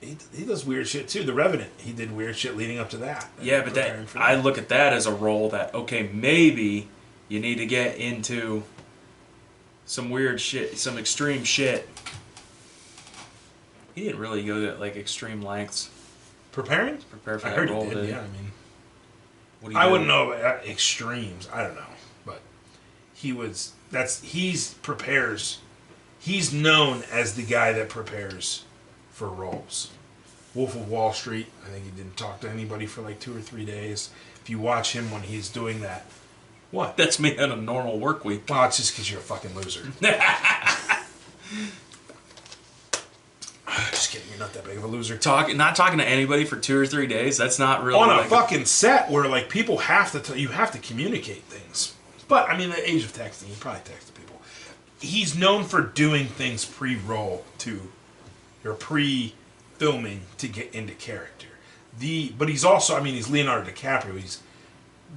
He does weird shit too. The Revenant. He did weird shit leading up to that. Yeah, but I look at that as a role that, okay, maybe you need to get into some weird shit, some extreme shit. He didn't really go to like extreme lengths. Preparing? Prepare for I that heard role. he did. Yeah, I mean, what do you I do? wouldn't know about extremes. I don't know, but he's prepares. He's known as the guy that prepares for roles. Wolf of Wall Street. I think he didn't talk to anybody for like 2 or 3 days. If you watch him when he's doing that, what? That's me on a normal work week. Well, it's just because you're a fucking loser. Just kidding. You're not that big of a loser. Not talking to anybody for 2 or 3 days. That's not really On a like fucking set where like people have to you have to communicate things. But I mean, the age of texting, you probably texted people. He's known for doing things pre-roll or pre-filming to get into character. But he's also, I mean, he's Leonardo DiCaprio. He's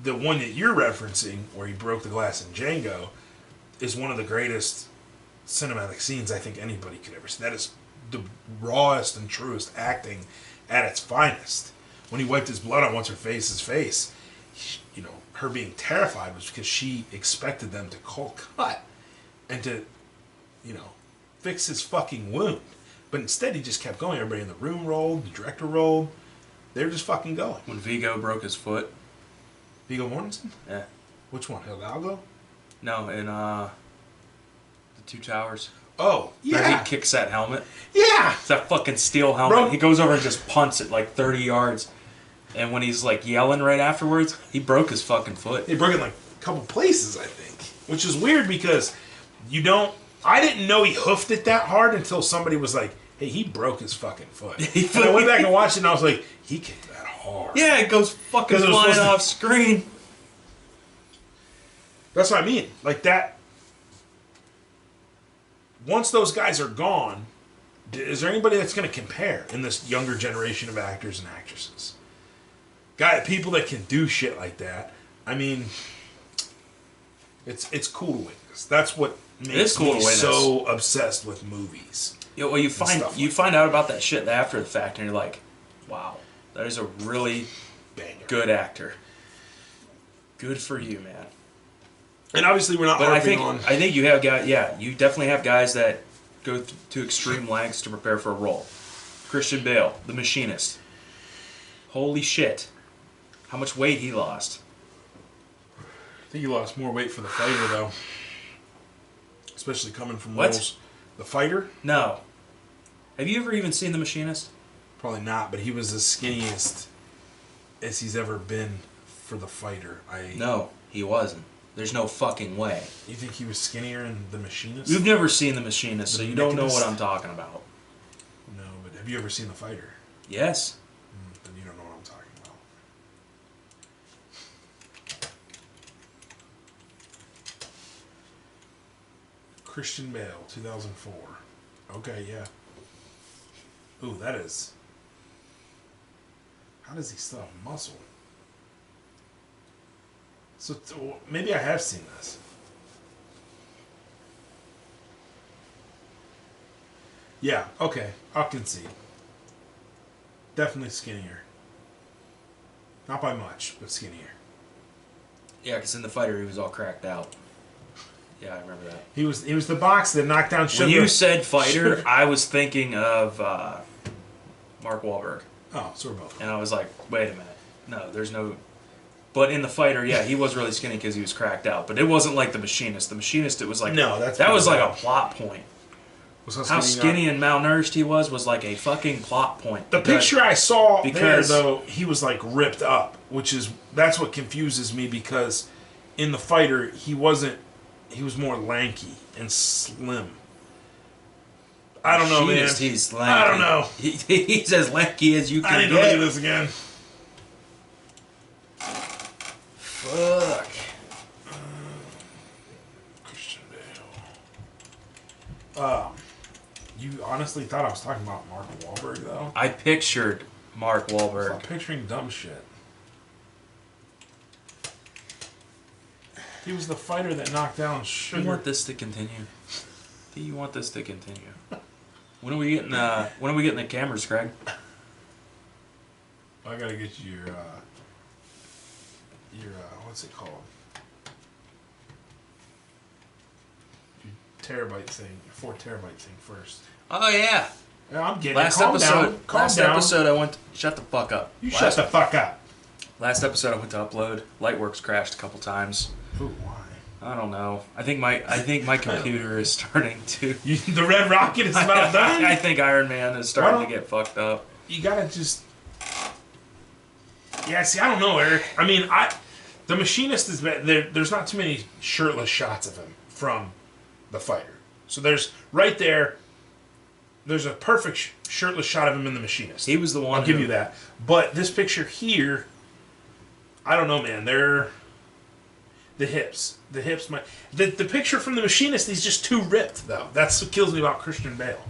the one that you're referencing, where he broke the glass in Django, is one of the greatest cinematic scenes I think anybody could ever see. That is the rawest and truest acting at its finest. When he wiped his blood on what's-her-face's face, her being terrified was because she expected them to cold cut and to, fix his fucking wound. But instead he just kept going. Everybody in the room rolled, the director rolled. They were just fucking going. when Vigo broke his foot. Viggo Mortensen? Yeah. Which one? Hidalgo? No, in the Two Towers. Oh, Where yeah. he kicks that helmet. Yeah. It's that fucking steel helmet. Bro. He goes over and just punts it like 30 yards. And when he's like yelling right afterwards, he broke his fucking foot. They broke it in like a couple places, I think. Which is weird because I didn't know he hoofed it that hard until somebody was like, hey, he broke his fucking foot. He And I went back and watched it, and I was like, he kicked that hard. Yeah, it goes fucking 'Cause it was flying supposed to- off screen. That's what I mean. Like that. Once those guys are gone, is there anybody that's going to compare in this younger generation of actors and actresses? People that can do shit like that. I mean, it's cool to witness. That's what makes cool to me witness. so obsessed with movies. Yeah, well, you find stuff you like find out about that shit after the fact, and you're like, wow, that is a really Banger. good actor. Good for you, man. And obviously, we're not But I harping think on. you have guys. Yeah, you definitely have guys that go to extreme lengths to prepare for a role. Christian Bale, The Machinist. Holy shit, how much weight he lost. I think he lost more weight for the fighter, though. Especially coming from What? roles. The fighter? No, have you ever even seen The Machinist? Probably not, but he was the skinniest as he's ever been for the fighter. No, he wasn't. There's no fucking way. You think he was skinnier in The Machinist? You've never seen The Machinist, so The you don't know Mechanist? what I'm talking about. No, but have you ever seen the fighter? Yes. Then you don't know what I'm talking about. Christian Bale, 2004. Okay, yeah. Ooh, that is. How does he still have muscle? So maybe I have seen this. Yeah, okay, I'll concede. Definitely skinnier. Not by much, but skinnier. Yeah, because in The Fighter he was all cracked out. Yeah, I remember that. He was the box that knocked down Sugar. When you said fighter, Sugar. I was thinking of Mark Wahlberg. Oh, so we're both. And I was like, wait a minute. No, there's no... But in The Fighter, yeah, he was really skinny because he was cracked out. But it wasn't like The Machinist. The Machinist, it was like... No, that's that was like a bad. plot point. Was How skinny and malnourished he was like a fucking plot point. The picture I saw there, because- though, he was like ripped up, that's what confuses me because in The Fighter, he was more lanky and slim. I don't know, man. Machinist, he's lanky. I don't know. He's as lanky as you I can need to look at get. this again. Fuck. Christian Bale. You honestly thought I was talking about Mark Wahlberg, though? I pictured Mark Wahlberg. I'm picturing dumb shit. He was the fighter that knocked down Do Sugar. you want this to continue? Do you want this to continue? When are we getting the cameras, Craig? I gotta get you your what's it called? Your terabyte thing, your 4 terabyte thing first. Oh yeah. Yeah, I'm getting Last it. Calm episode. down. Calm Last down. episode, I went. Shut the fuck up. You shut the fuck up. Last episode, I went to upload. Lightworks crashed a couple times. Ooh, why? I don't know. I think my computer is starting to. The Red Rocket is about done. I think Iron Man is starting to get fucked up. You gotta just. Yeah, see, I don't know, Eric. I mean, the Machinist is there's not too many shirtless shots of him from the fighter. So there's right there. There's a perfect shirtless shot of him in the Machinist. He was the one. I'll give you that. But this picture here, I don't know, man. They're the hips. The hips might. The picture from the Machinist, he's just too ripped, though. That's what kills me about Christian Bale.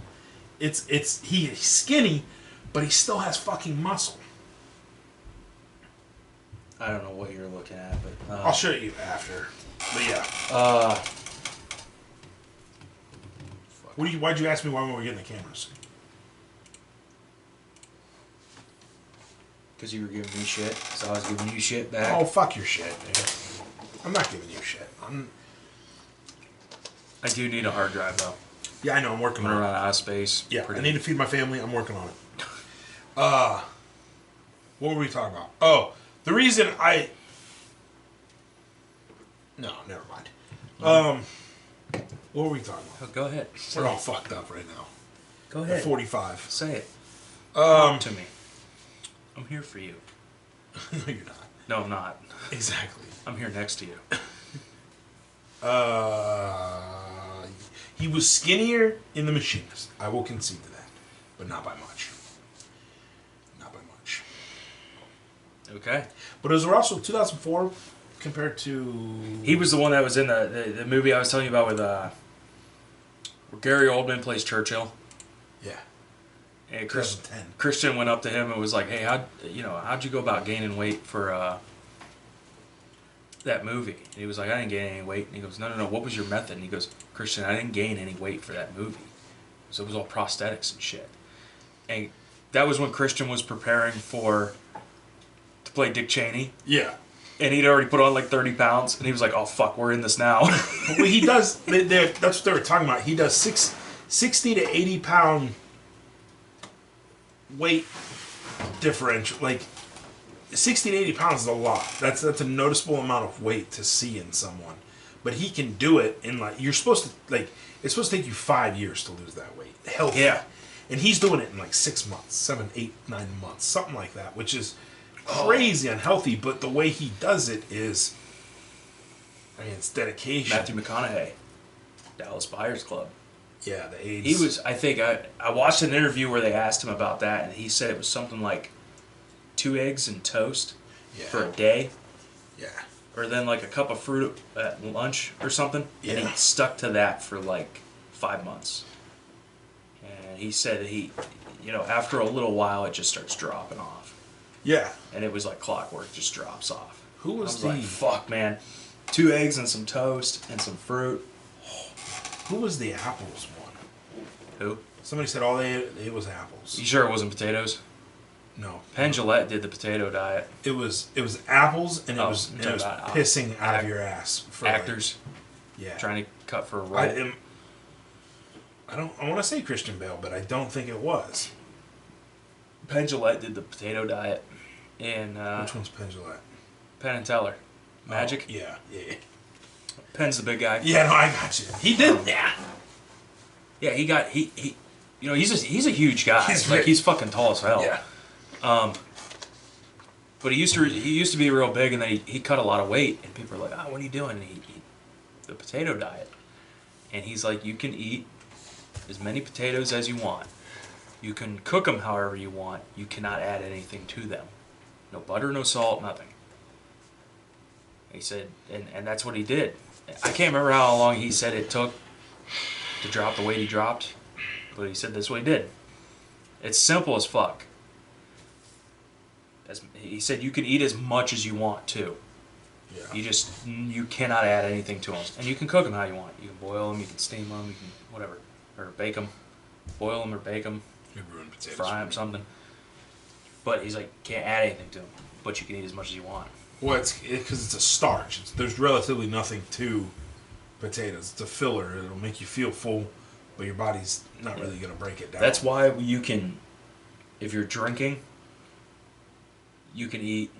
He's skinny, but he still has fucking muscle. I don't know what you're looking at, but I'll show you after. But yeah. Why'd you ask me why we were getting the cameras? because you were giving me shit, so I was giving you shit back. Oh, fuck your shit, nigga. I'm not giving you shit. I do need a hard drive though. Yeah, I know. I'm working I'm gonna on it. run out of space. Yeah, Pretty- I need to feed my family. I'm working on it. What were we talking about? Oh, the reason I... No, never mind. What were we talking about? Oh, go ahead. We're all fucked up right now. Go At ahead. 45. Say it. Talk to me. I'm here for you. No, you're not. No, I'm not. Exactly. I'm here next to you. He was skinnier in The Machinist. I will concede to that. but not by much. Not by much. Okay. But it was also 2004 compared to... He was the one that was in the movie I was telling you about with where Gary Oldman plays Churchill. Yeah. And Christian went up to him and was like, "Hey, how'd you go about gaining weight for that movie?" And he was like, "I didn't gain any weight." And he goes, No, what was your method?" And he goes, "Christian, I didn't gain any weight for that movie. So it was all prosthetics and shit." And that was when Christian was preparing to play Dick Cheney. Yeah. And he'd already put on like 30 pounds. And he was like, "Oh, fuck, we're in this now." Well, he does... That's what they were talking about. He does 60 to 80 pound weight differential. Like, 60 to 80 pounds is a lot. That's a noticeable amount of weight to see in someone. But he can do it in, like... You're supposed to... Like, it's supposed to take you 5 years to lose that weight. Healthy. Yeah. And he's doing it in like 6 months, 7, 8, 9 months, something like that, which is crazy unhealthy. But the way he does it is, I mean, it's dedication. Matthew McConaughey, Dallas Buyers Club. Yeah, the AIDS. He was, I think, I watched an interview where they asked him about that, and he said it was something like 2 eggs and toast for a day. Yeah. Or then like a cup of fruit at lunch or something. Yeah. And he stuck to that for like 5 months. And he said that after a little while, it just starts dropping off. Yeah. And it was like clockwork, just drops off. Who was like, fuck, man. 2 eggs and some toast and some fruit. Who was the apples one? Who? Somebody said all they ate was apples. You sure it wasn't potatoes? No. Penn Jillette did the potato diet. It was apples and it was pissing out of your ass for actors. Yeah. Trying to cut for a role. I want to say Christian Bale, but I don't think it was. Penn Jillette did the potato diet. And which one's Penn Jillette? Penn and Teller. Magic? Oh, yeah. Penn's the big guy. Yeah, no, I got you. He did. Yeah, he's a huge guy. He's fucking tall as hell. Yeah. But he used to be real big, and then he cut a lot of weight, and people were like, "Oh, what are you doing?" And he the potato diet, and he's like, "You can eat as many potatoes as you want. You can cook them however you want. You cannot add anything to them. No butter, no salt, nothing." He said, and that's what he did. I can't remember how long he said it took to drop the weight he dropped, but he said that's what he did. It's simple as fuck. He said you can eat as much as you want too. Yeah. You cannot add anything to them, and you can cook them how you want. You can boil them, you can steam them, you can whatever, or bake them, boil them or bake them, fry them, something. But he's like, can't add anything to them, but you can eat as much as you want. Well, it's because it's a starch. There's relatively nothing to potatoes. It's a filler. It'll make you feel full, but your body's not really going to break it down. That's why you can, if you're drinking, you can eat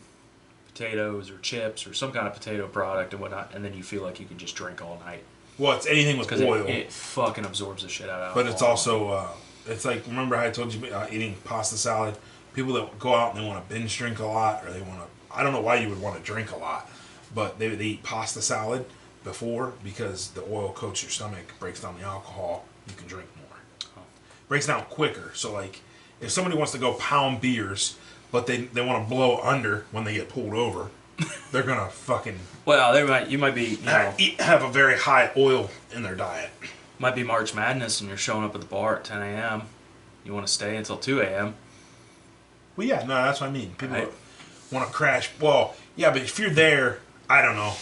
potatoes or chips or some kind of potato product and whatnot, and then you feel like you can just drink all night. Well, it's anything with oil. It fucking absorbs the shit out of it. But it's also, it's like, remember how I told you eating pasta salad? People that go out and they want to binge drink a lot, or they want to, I don't know why you would want to drink a lot, but they eat pasta salad before because the oil coats your stomach, breaks down the alcohol, you can drink more. Breaks down quicker. So, like, if somebody wants to go pound beers, but they want to blow under when they get pulled over, they're going to fucking... Well, you might be, have a very high oil in their diet. Might be March Madness and you're showing up at the bar at 10 a.m. You want to stay until 2 a.m. Well, yeah, no, that's what I mean. People want to crash. Well, yeah, but if you're there, I don't know.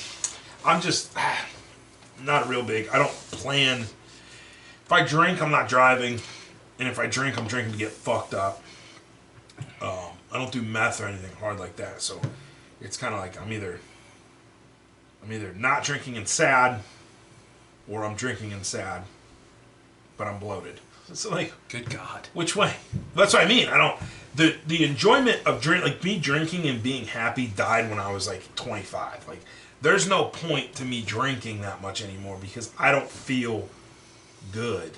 I'm just not real big. I don't plan. If I drink, I'm not driving. And if I drink, I'm drinking to get fucked up. I don't do meth or anything hard like that. So it's kind of like I'm either not drinking and sad, or I'm drinking and sad, but I'm bloated. So like, good God, which way? That's what I mean. I don't. The enjoyment of me drinking and being happy died when I was like 25. Like, there's no point to me drinking that much anymore because I don't feel good.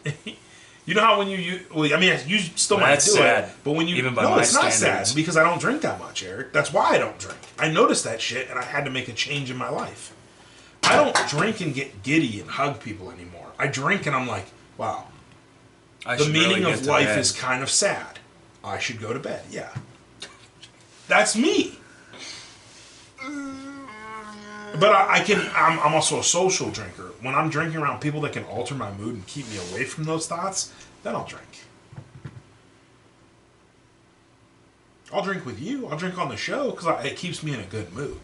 You know how when you still might do it, but when you even by my it's not standards. sad because I don't drink that much, Eric. That's why I don't drink. I noticed that shit and I had to make a change in my life. I don't drink and get giddy and hug people anymore. I drink and I'm like, wow, The meaning of life is kind of sad. I should go to bed. Yeah. That's me. But I'm also a social drinker. When I'm drinking around people that can alter my mood and keep me away from those thoughts, then I'll drink. I'll drink with you. I'll drink on the show because it keeps me in a good mood.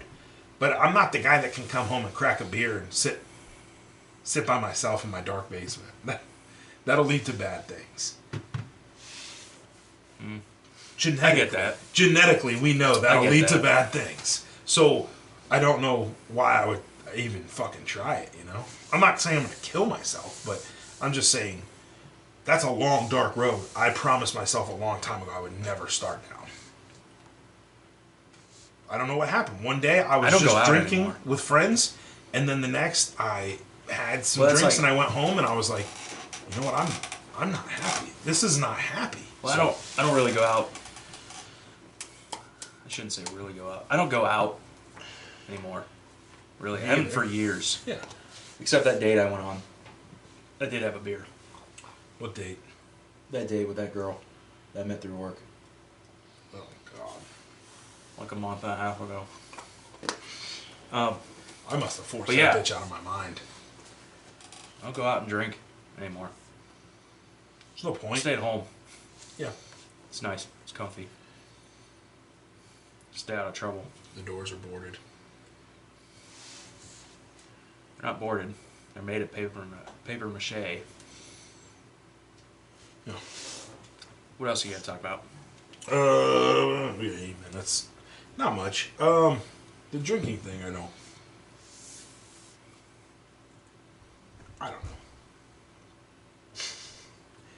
But I'm not the guy that can come home and crack a beer and sit by myself in my dark basement. That'll lead to bad things. I get that. Genetically, we know that'll lead to bad things. So I don't know why I would even fucking try it, you know? I'm not saying I'm going to kill myself, but I'm just saying that's a long, dark road. I promised myself a long time ago I would never start down. I don't know what happened. One day I was just drinking with friends, and then the next I had some drinks and I went home and I was like, you know what, I'm not happy. This is not happy. Well, I don't really go out. I shouldn't say really go out. I don't go out anymore. Really. I haven't for years. Yeah. Except that date I went on. I did have a beer. What date? That date with that girl that I met through work. Oh, God. Like a month and a half ago. I must have forced that bitch out of my mind. I don't go out and drink anymore. There's no point. Stay at home. Yeah. It's nice. It's comfy. Stay out of trouble. The doors are boarded. They're not boarded. They're made of paper mache. Yeah. What else you got to talk about? Yeah, that's not much. The drinking thing, I don't know.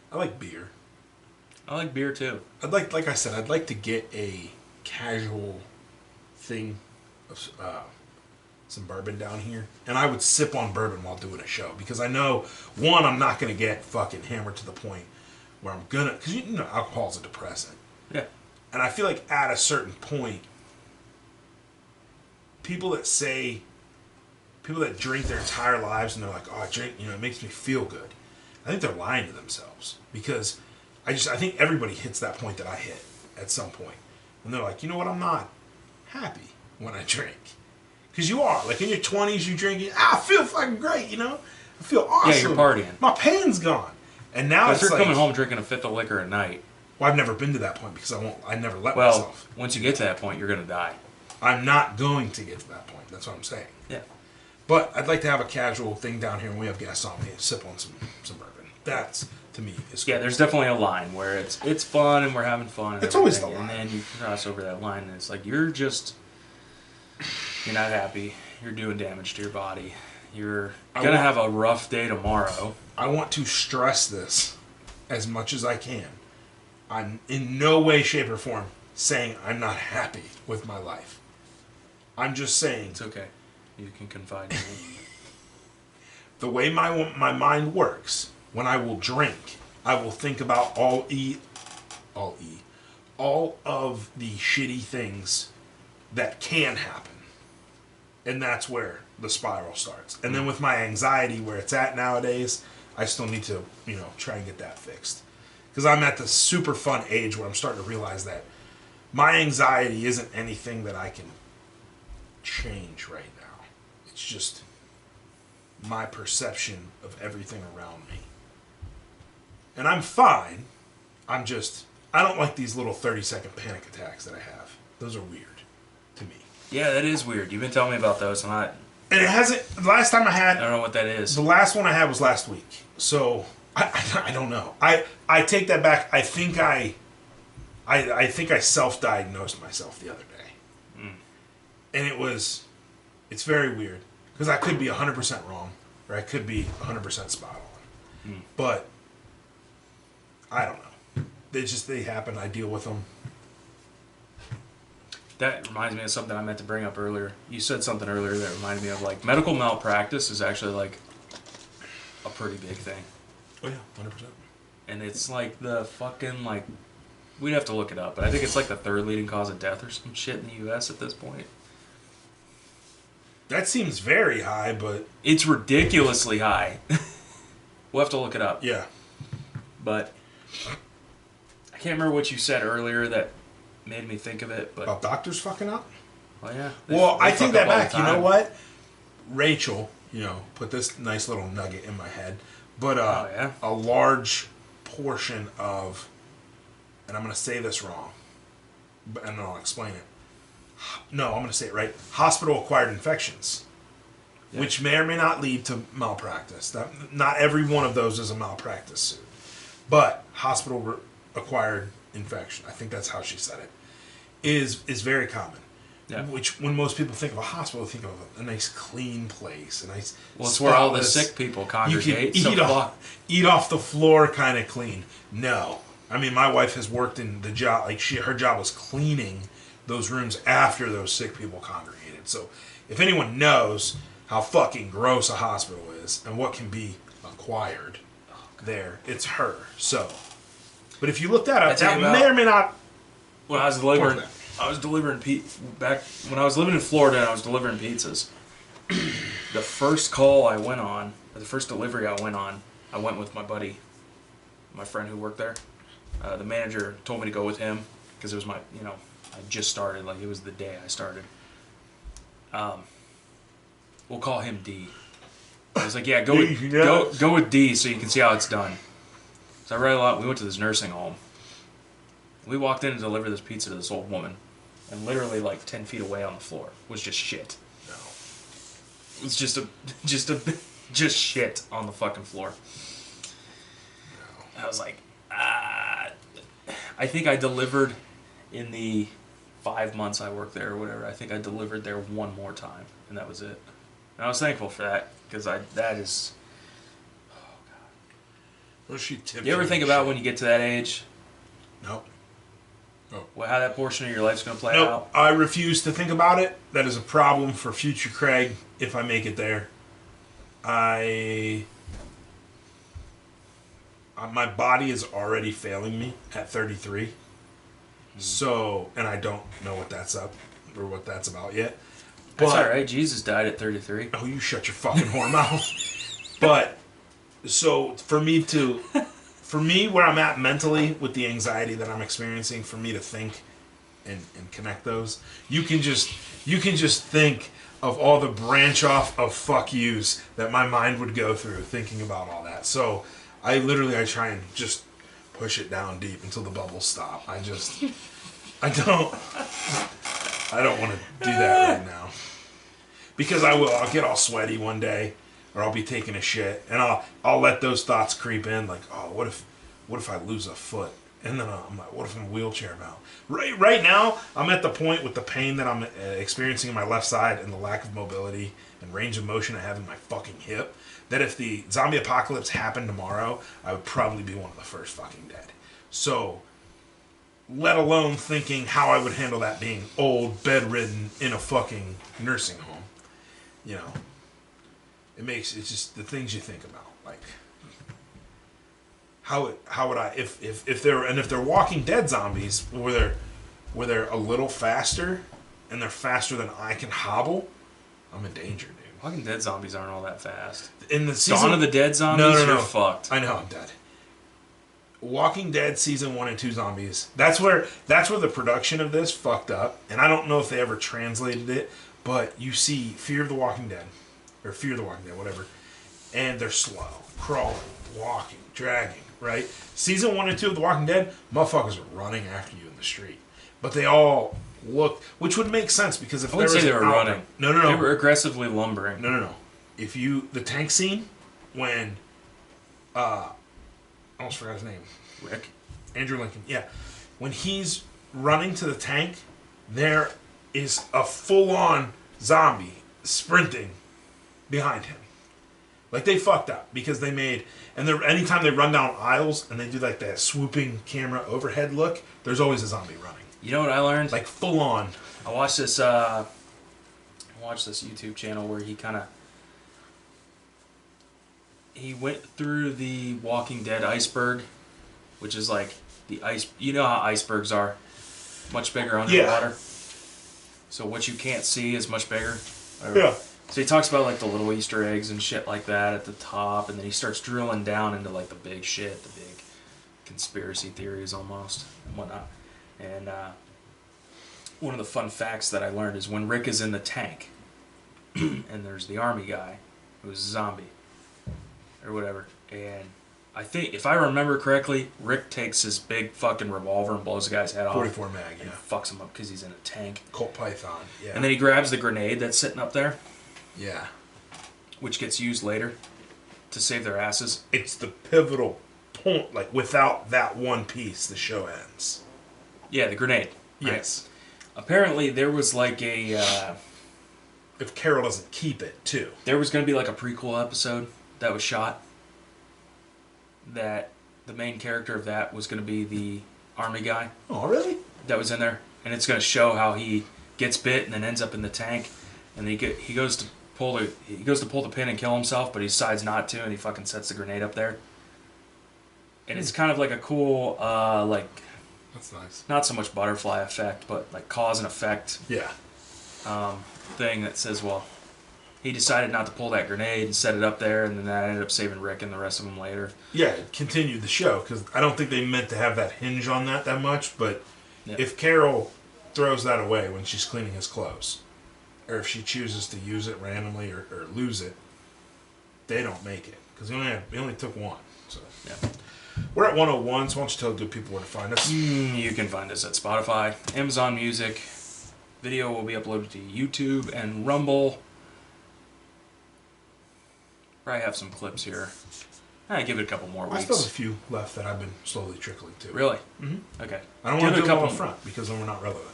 I like beer. I like beer too. Like I said, I'd like to get a casual thing of some bourbon down here, and I would sip on bourbon while doing a show because I know, one, I'm not gonna get fucking hammered to the point where I'm gonna, because you know alcohol's a depressant. Yeah. And I feel like at a certain point, people that drink their entire lives and they're like, oh, I drink, it makes me feel good. I think they're lying to themselves because I think everybody hits that point that I hit at some point. And they're like, you know what, I'm not happy when I drink. Because you are. Like in your 20s, you drink, I feel fucking great, I feel awesome. Yeah, you're partying. My pain's gone. And now it's you're like, coming home drinking a fifth of liquor a night. Well, I've never been to that point because I never let myself. Once you get to that point, you're going to die. I'm not going to get to that point. That's what I'm saying. Yeah. But I'd like to have a casual thing down here when we have guests on me and sip on some bourbon. That's, to me, is cool. Yeah, there's definitely a line where it's fun and we're having fun. And it's always the line. And then you cross over that line and it's like you're not happy. You're doing damage to your body. You're going to have a rough day tomorrow. I want to stress this as much as I can. I'm in no way, shape, or form saying I'm not happy with my life. I'm just saying... It's okay. You can confide in me. The way my mind works, when I will drink, I will think about all of the shitty things that can happen. And that's where the spiral starts. And then with my anxiety, where it's at nowadays, I still need to, try and get that fixed. Because I'm at the super fun age where I'm starting to realize that my anxiety isn't anything that I can change right now. It's just my perception of everything around me. And I'm fine. I don't like these little 30-second panic attacks that I have. Those are weird to me. Yeah, that is weird. You've been telling me about those, and it hasn't. The last time I don't know what that is. The last one I had was last week. So I don't know. I take that back. I think I self-diagnosed myself the other day, and it's very weird because I could be 100% wrong, or I could be 100% spot on, but I don't know. They happen. I deal with them. That reminds me of something I meant to bring up earlier. You said something earlier that reminded me of, like, medical malpractice is actually, like, a pretty big thing. Oh, yeah, 100%. And it's, like, the fucking, like, we'd have to look it up, but I think it's, like, the third leading cause of death or some shit in the U.S. at this point. That seems very high, but... It's ridiculously high. We'll have to look it up. Yeah. but I can't remember what you said earlier that made me think of it. But About doctors fucking up? oh yeah. Well, I take that back. You know time. what? Rachel, put this nice little nugget in my head. But a large portion of, and I'm going to say this wrong, and then I'll explain it. No, I'm going to say it right. Hospital-acquired infections, which may or may not lead to malpractice. Not every one of those is a malpractice suit. But hospital-acquired infection, I think that's how she said it, is very common. Yeah. Which, when most people think of a hospital, they think of a nice clean place, a nice. Well, it's where all the sick people congregate. You can eat off the floor, kind of clean. No, I mean, my wife has worked in the job. Like her job was cleaning those rooms after those sick people congregated. So, if anyone knows how fucking gross a hospital is and what can be acquired there, it's her. So, but if you look that up, that may or may not. When I was delivering back when I was living in Florida, and I was delivering pizzas. The first call I went on, or the first delivery I went on, I went with my buddy, my friend who worked there. The manager told me to go with him because it was I just started, like it was the day I started. We'll call him D. I was like, yeah, go with D so you can see how it's done. So I read a lot. We went to this nursing home. We walked in and delivered this pizza to this old woman, and literally like 10 feet away on the floor was just shit. No. It was just shit on the fucking floor. No. I was like, I think I delivered in the 5 months I worked there or whatever. I think I delivered there one more time, and that was it. And I was thankful for that because that is. Oh God. Well, she tipped you ever think about when you get to that age? Nope. Well, how that portion of your life's going to play out? I refuse to think about it. That is a problem for future Craig if I make it there. My body is already failing me at 33. So, and I don't know what that's up or what that's about yet. But, that's all right. Jesus died at 33. Oh, you shut your fucking whore mouth. But so for me, where I'm at mentally with the anxiety that I'm experiencing, for me to think and connect those, you can just think of all the branch off of fuck yous that my mind would go through thinking about all that. So I try and just push it down deep until the bubbles stop. I don't want to do that right now. Because I'll get all sweaty one day, or I'll be taking a shit, and I'll let those thoughts creep in, like, oh, what if I lose a foot? And then I'm like, what if I'm wheelchair bound? Right now, I'm at the point with the pain that I'm experiencing in my left side and the lack of mobility and range of motion I have in my fucking hip, that if the zombie apocalypse happened tomorrow, I would probably be one of the first fucking dead. So, let alone thinking how I would handle that being old, bedridden, in a fucking nursing home. It's just the things you think about, like how would I if they're Walking Dead zombies where they're a little faster and they're faster than I can hobble, I'm in danger, dude. Walking Dead zombies aren't all that fast. In the season, Dawn of the Dead zombies, you're fucked. I know I'm dead. Walking Dead season 1 and 2 zombies. That's where the production of this fucked up, and I don't know if they ever translated it. But you see Fear the Walking Dead, whatever, and they're slow, crawling, walking, dragging, right? Season 1 and 2 of The Walking Dead, motherfuckers are running after you in the street. But they all look, which would make sense because if I wouldn't say they were running. No. They were aggressively lumbering. No. The tank scene, when, I almost forgot his name. Rick? Andrew Lincoln, yeah. When he's running to the tank, there is a full-on zombie sprinting behind him. Like, they fucked up because they made... And anytime they run down aisles and they do, like, that swooping camera overhead look, there's always a zombie running. You know what I learned? Like, full-on. I watched this YouTube channel where he went through the Walking Dead iceberg, which is like the ice... You know how icebergs are. Much bigger underwater. So what you can't see is much bigger. Yeah. So he talks about like the little Easter eggs and shit like that at the top, and then he starts drilling down into like the big shit, the big conspiracy theories almost and whatnot. And one of the fun facts that I learned is when Rick is in the tank, and there's the army guy who's a zombie or whatever, and I think if I remember correctly, Rick takes his big fucking revolver and blows the guy's head off. 44 mag, and yeah. Fucks him up because he's in a tank. Colt Python, yeah. And then he grabs the grenade that's sitting up there. Yeah. Which gets used later to save their asses. It's the pivotal point. Like, without that one piece, the show ends. Yeah, the grenade. Yes. Right? Apparently, there was like a... if Carol doesn't keep it, too. There was going to be like a prequel episode that was shot. That the main character of that was going to be the army guy. Oh, really? That was in there. And it's going to show how he gets bit and then ends up in the tank. And then he goes to pull the pin and kill himself, but he decides not to, and he fucking sets the grenade up there. And it's kind of like a cool, that's nice. Not so much butterfly effect, but like cause and effect. Yeah. Thing that says, well, he decided not to pull that grenade and set it up there, and then that ended up saving Rick and the rest of them later. Yeah, it continued the show, because I don't think they meant to have that hinge on that much, but if Carol throws that away when she's cleaning his clothes, or if she chooses to use it randomly or lose it, they don't make it, because we only took one. So yeah. We're at 101, so why don't you tell good people where to find us? You can find us at Spotify, Amazon Music. Video will be uploaded to YouTube and Rumble. Probably have some clips here. Give it a couple more weeks. I still have a few left that I've been slowly trickling to. Really? Mm-hmm. Okay. I don't want to do them all up front, because then we're not relevant.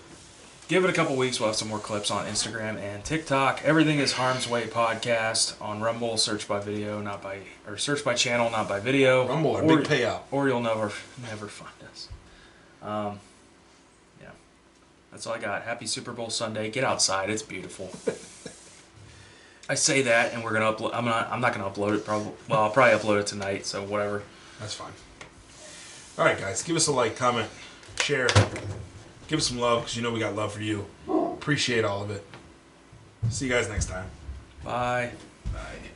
Give it a couple weeks. We'll have some more clips on Instagram and TikTok. Everything is Harm's Way Podcast on Rumble. Search by channel, not by video. Rumble, our big payout. Or you'll never find us. Yeah, that's all I got. Happy Super Bowl Sunday. Get outside. It's beautiful. I say that, and we're gonna upload. I'm not gonna upload it. I'll probably upload it tonight. So whatever. That's fine. All right, guys. Give us a like, comment, share. Give us some love, because you know we got love for you. Appreciate all of it. See you guys next time. Bye. Bye.